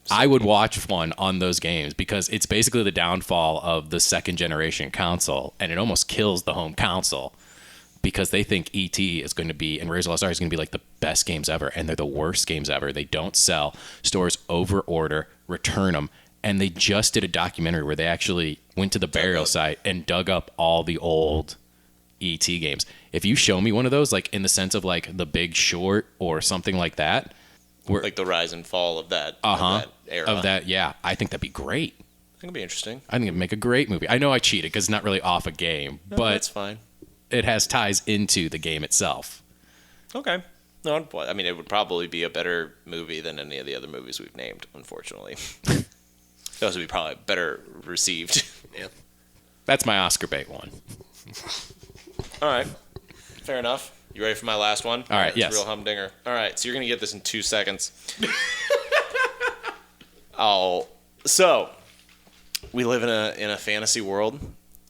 I would watch one on those games because it's basically the downfall of the second generation console, and it almost kills the home console because they think E.T. is going to be, and Raiders of the Lost Ark is going to be like the best games ever, and they're the worst games ever. They don't sell. Stores over-order, return them, and they just did a documentary where they actually went to the burial site and dug up all the old E.T. games. If you show me one of those, like in the sense of like The Big Short or something like that, Like the rise and fall of that, of that era. Yeah, I think that'd be great. I think it'd be interesting. I think it'd make a great movie. I know I cheated because it's not really off a game, No, but that's fine. it has ties into the game itself. Okay. No, I mean, it would probably be a better movie than any of the other movies we've named, unfortunately. Those would be probably better received. Yeah. That's my Oscar bait one. All right. Fair enough. You ready for my last one? All right, It's yes. a real humdinger. All right, so you're going to get this in 2 seconds. So, we live in a fantasy world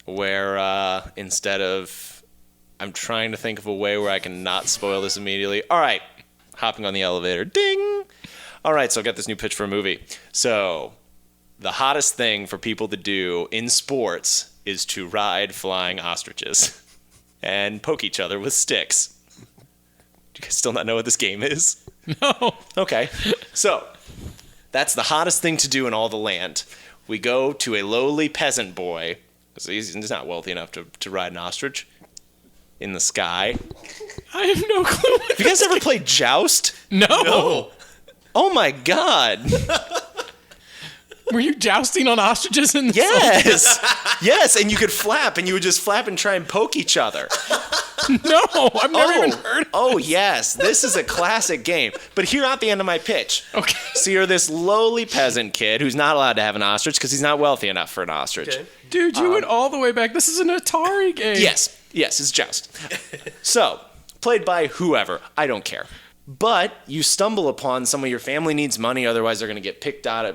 where instead of, I'm trying to think of a way where I can not spoil this immediately. All right, hopping on the elevator, ding. All right, so I got this new pitch for a movie. So the hottest thing for people to do in sports is to ride flying ostriches and poke each other with sticks. Do you guys still not know what this game is? No. Okay, so that's the hottest thing to do in all the land. We go to a lowly peasant boy, because he's not wealthy enough to ride an ostrich, in the sky. I have no clue. Have you guys ever played Joust? No. Oh my god. Were you jousting on ostriches in the Yes. Yes, and you could flap, and you would just flap and try and poke each other. No, I've never even heard of Oh, yes. This is a classic game. But here at the end of my pitch. Okay. So you're this lowly peasant kid who's not allowed to have an ostrich because he's not wealthy enough for an ostrich. Okay. Dude, you went all the way back. This is an Atari game. Yes, it's Joust. So, played by whoever. I don't care. But you stumble upon some of your family needs money, otherwise they're going to get kicked out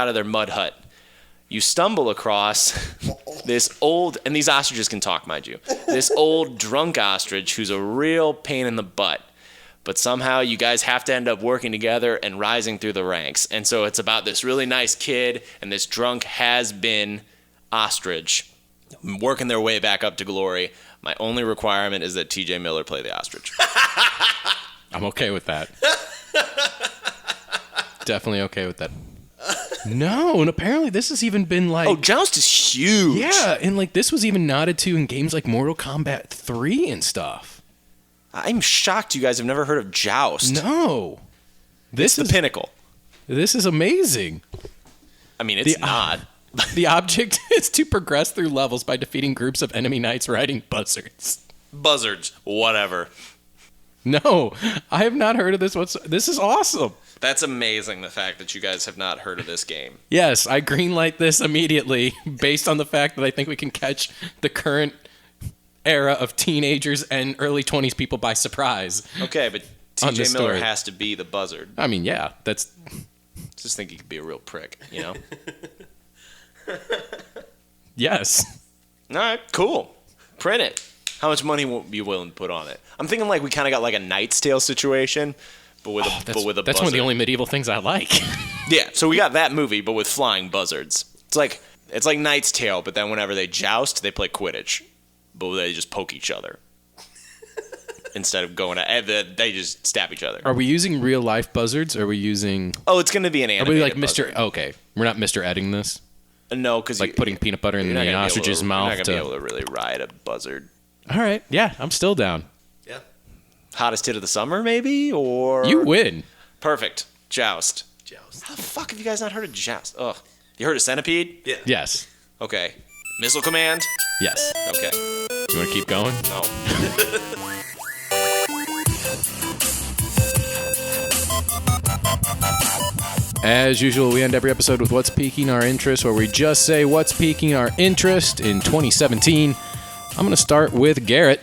of their mud hut. You stumble across this old, and these ostriches can talk, mind you, this old drunk ostrich who's a real pain in the butt. But somehow you guys have to end up working together and rising through the ranks. And so it's about this really nice kid and this drunk has-been ostrich working their way back up to glory. My only requirement is that T.J. Miller play the ostrich. I'm okay with that. Definitely okay with that. No, and apparently this has even been like... Oh, Joust is huge. Yeah, and like this was even nodded to in games like Mortal Kombat 3 and stuff. I'm shocked you guys have never heard of Joust. No. This It's the pinnacle. This is amazing. I mean, it's not. The object is to progress through levels by defeating groups of enemy knights riding buzzards. Buzzards. Whatever. No, I have not heard of this. This is awesome. That's amazing, the fact that you guys have not heard of this game. Yes, I greenlight this immediately based on the fact that I think we can catch the current era of teenagers and early 20s people by surprise. Okay, but On T.J. this Miller story. has to be the buzzard. I mean, yeah, that's... Just think he could be a real prick, you know? Yes. All right, cool. Print it. How much money will you willing to put on it? I'm thinking like we kind of got like a Knight's Tale situation, but with a That's buzzard. one of the only medieval things I like. Yeah, so we got that movie, but with flying buzzards. It's like Knight's Tale, but then whenever they joust, they play Quidditch, but they just poke each other instead of going. They just stab each other. Are we using real life buzzards? Or are we using... Oh, it's going to be an Are animated we like buzzard. Mr... Okay, we're not Mr. Edding this? No, because Like putting peanut butter in the ostrich's mouth You're not going to be to... able to really ride a buzzard. All right, yeah, I'm still down. Yeah. Hottest hit of the summer, maybe? Or You win. Perfect. Joust. Joust. How the fuck have you guys not heard of Joust? Ugh. You heard of Centipede? Yeah. Yes. Okay. Missile Command? Yes. Okay. You want to keep going? No. As usual, we end every episode with What's Piquing Our Interest, where we just say what's piquing our interest in 2017. I'm going to start with Garrett,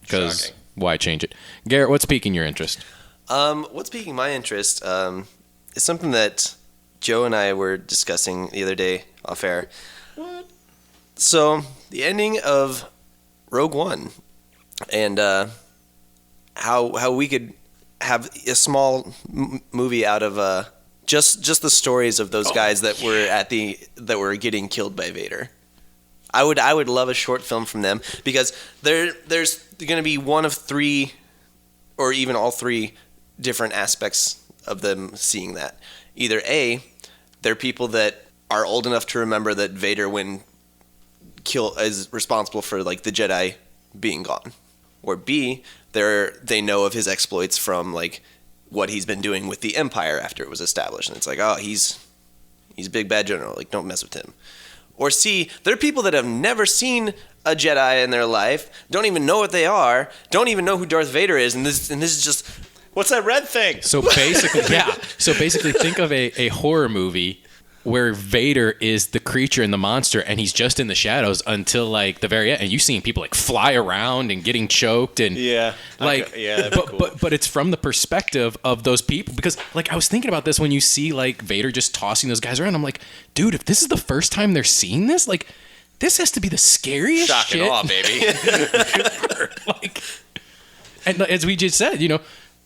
because Shocking. why change it? Garrett, what's piquing your interest? What's piquing my interest is something that Joe and I were discussing the other day off air. What? So, the ending of Rogue One and how we could have a small movie out of just the stories of those guys that were getting killed by Vader. I would love a short film from them because there's going to be one of three, or even all three, different aspects of them seeing that. Either A, they're people that are old enough to remember that Vader is responsible for like the Jedi being gone, or B, they know of his exploits from like what he's been doing with the Empire after it was established, and it's like, oh, he's a big bad general, like don't mess with him. Or C, there are people that have never seen a Jedi in their life, don't even know what they are, don't even know who Darth Vader is, and this is just, What's that red thing? So basically, yeah. So basically, think of a horror movie where Vader is the creature and the monster, and he's just in the shadows until like the very end, and you seeing people like fly around and getting choked and that'd be cool. but it's from the perspective of those people, because like I was thinking about this when you see like Vader just tossing those guys around. I'm like, dude, if this is the first time they're seeing this, like this has to be the scariest Shock shit. and awe, baby. Like, and as we just said,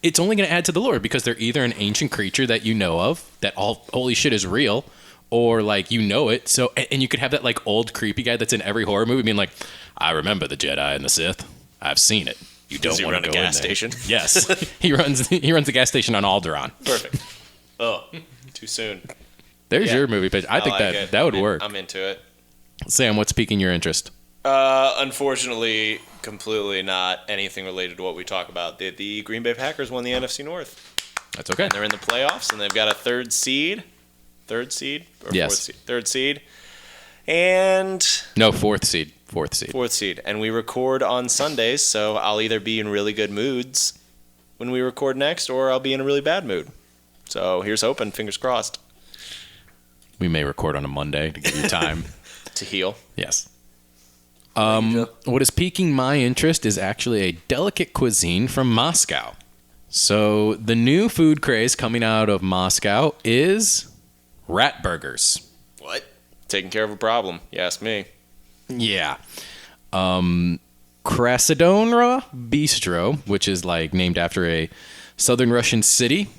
it's only going to add to the lore, because they're either an ancient creature that you know of, that all holy shit is real, or like it. So, and you could have that like old creepy guy that's in every horror movie being like, I remember the Jedi and the Sith. I've seen it. You don't want to go run a gas in there. station? Yes, he runs the gas station on Alderaan. Perfect. Oh, too soon. There's your movie pitch. I think like that would work. I'm into it. Sam, what's piquing your interest? Unfortunately, completely not anything related to what we talk about. The Green Bay Packers won the NFC North. That's okay. And they're in the playoffs, and they've got a third seed. Yes. Third seed. And No, fourth seed. fourth seed. And we record on Sundays, so I'll either be in really good moods when we record next, or I'll be in a really bad mood. So here's hoping, fingers crossed. We may record on a Monday to give you time To heal. Yes. What is piquing my interest is actually a delicate cuisine from Moscow. So the new food craze coming out of Moscow is rat burgers. What? Taking care of a problem, you ask me. Yeah. Krasnodar Bistro, which is like named after a southern Russian city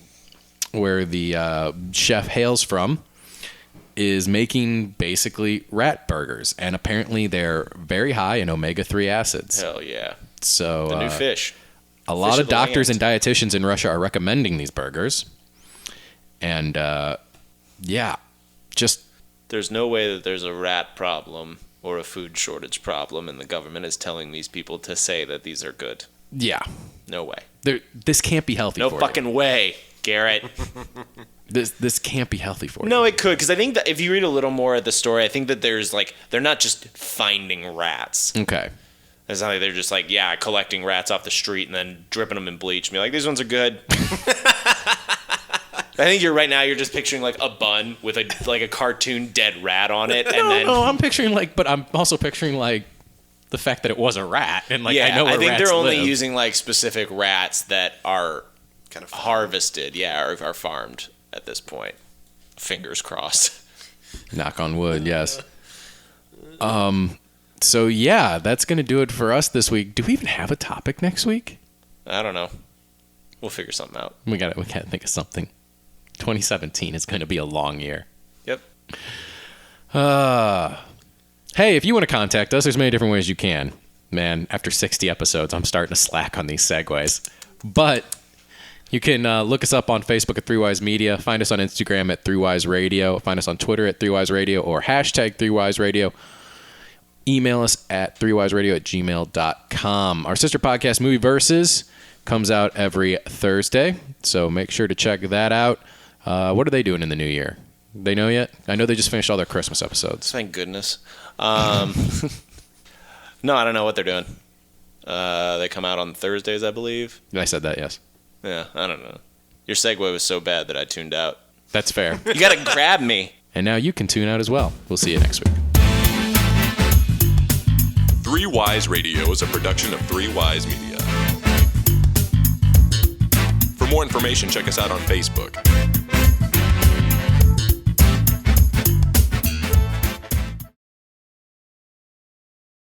where the chef hails from, is making basically rat burgers, and apparently they're very high in omega-3 acids. Hell yeah. So The new fish. a lot Fish of of the doctors land. and dietitians in Russia are recommending these burgers. And just There's no way that there's a rat problem or a food shortage problem, and the government is telling these people to say that these are good. No way. this can't be healthy No for fucking way, Garrett. you. This can't be healthy for you. No, it could, because I think that if you read a little more of the story, I think that there's like, they're not just finding rats. Okay. It's not like they're just like, collecting rats off the street and then dripping them in bleach and be like, these ones are good. I think you're just picturing like a bun with a cartoon dead rat on it. No, I'm picturing but I'm also picturing like the fact that it was a rat, and like I know where I think rats they're only live. using like specific rats that are Kind of harvested, or are farmed at this point. Fingers crossed. Knock on wood, yes. So yeah, that's gonna do it for us this week. Do we even have a topic next week? I don't know. We'll figure something out. We gotta think of something. 2017 is gonna be a long year. Yep. Hey, if you want to contact us, there's many different ways you can. Man, after 60 episodes, I'm starting to slack on these segues. But you can look us up on Facebook at 3Wise Media. Find us on Instagram at 3Wise Radio. Find us on Twitter at 3Wise Radio or hashtag 3Wise Radio. Email us at 3wiseradio@gmail.com. Our sister podcast, Movie Versus, comes out every Thursday, so make sure to check that out. What are they doing in the new year? They know yet? I know they just finished all their Christmas episodes. Thank goodness. No, I don't know what they're doing. They come out on Thursdays, I believe. I said that, yes. Yeah, I don't know. Your segue was so bad that I tuned out. That's fair. You gotta grab me. And now you can tune out as well. We'll see you next week. 3Wise Radio is a production of 3Wise Media. For more information, check us out on Facebook.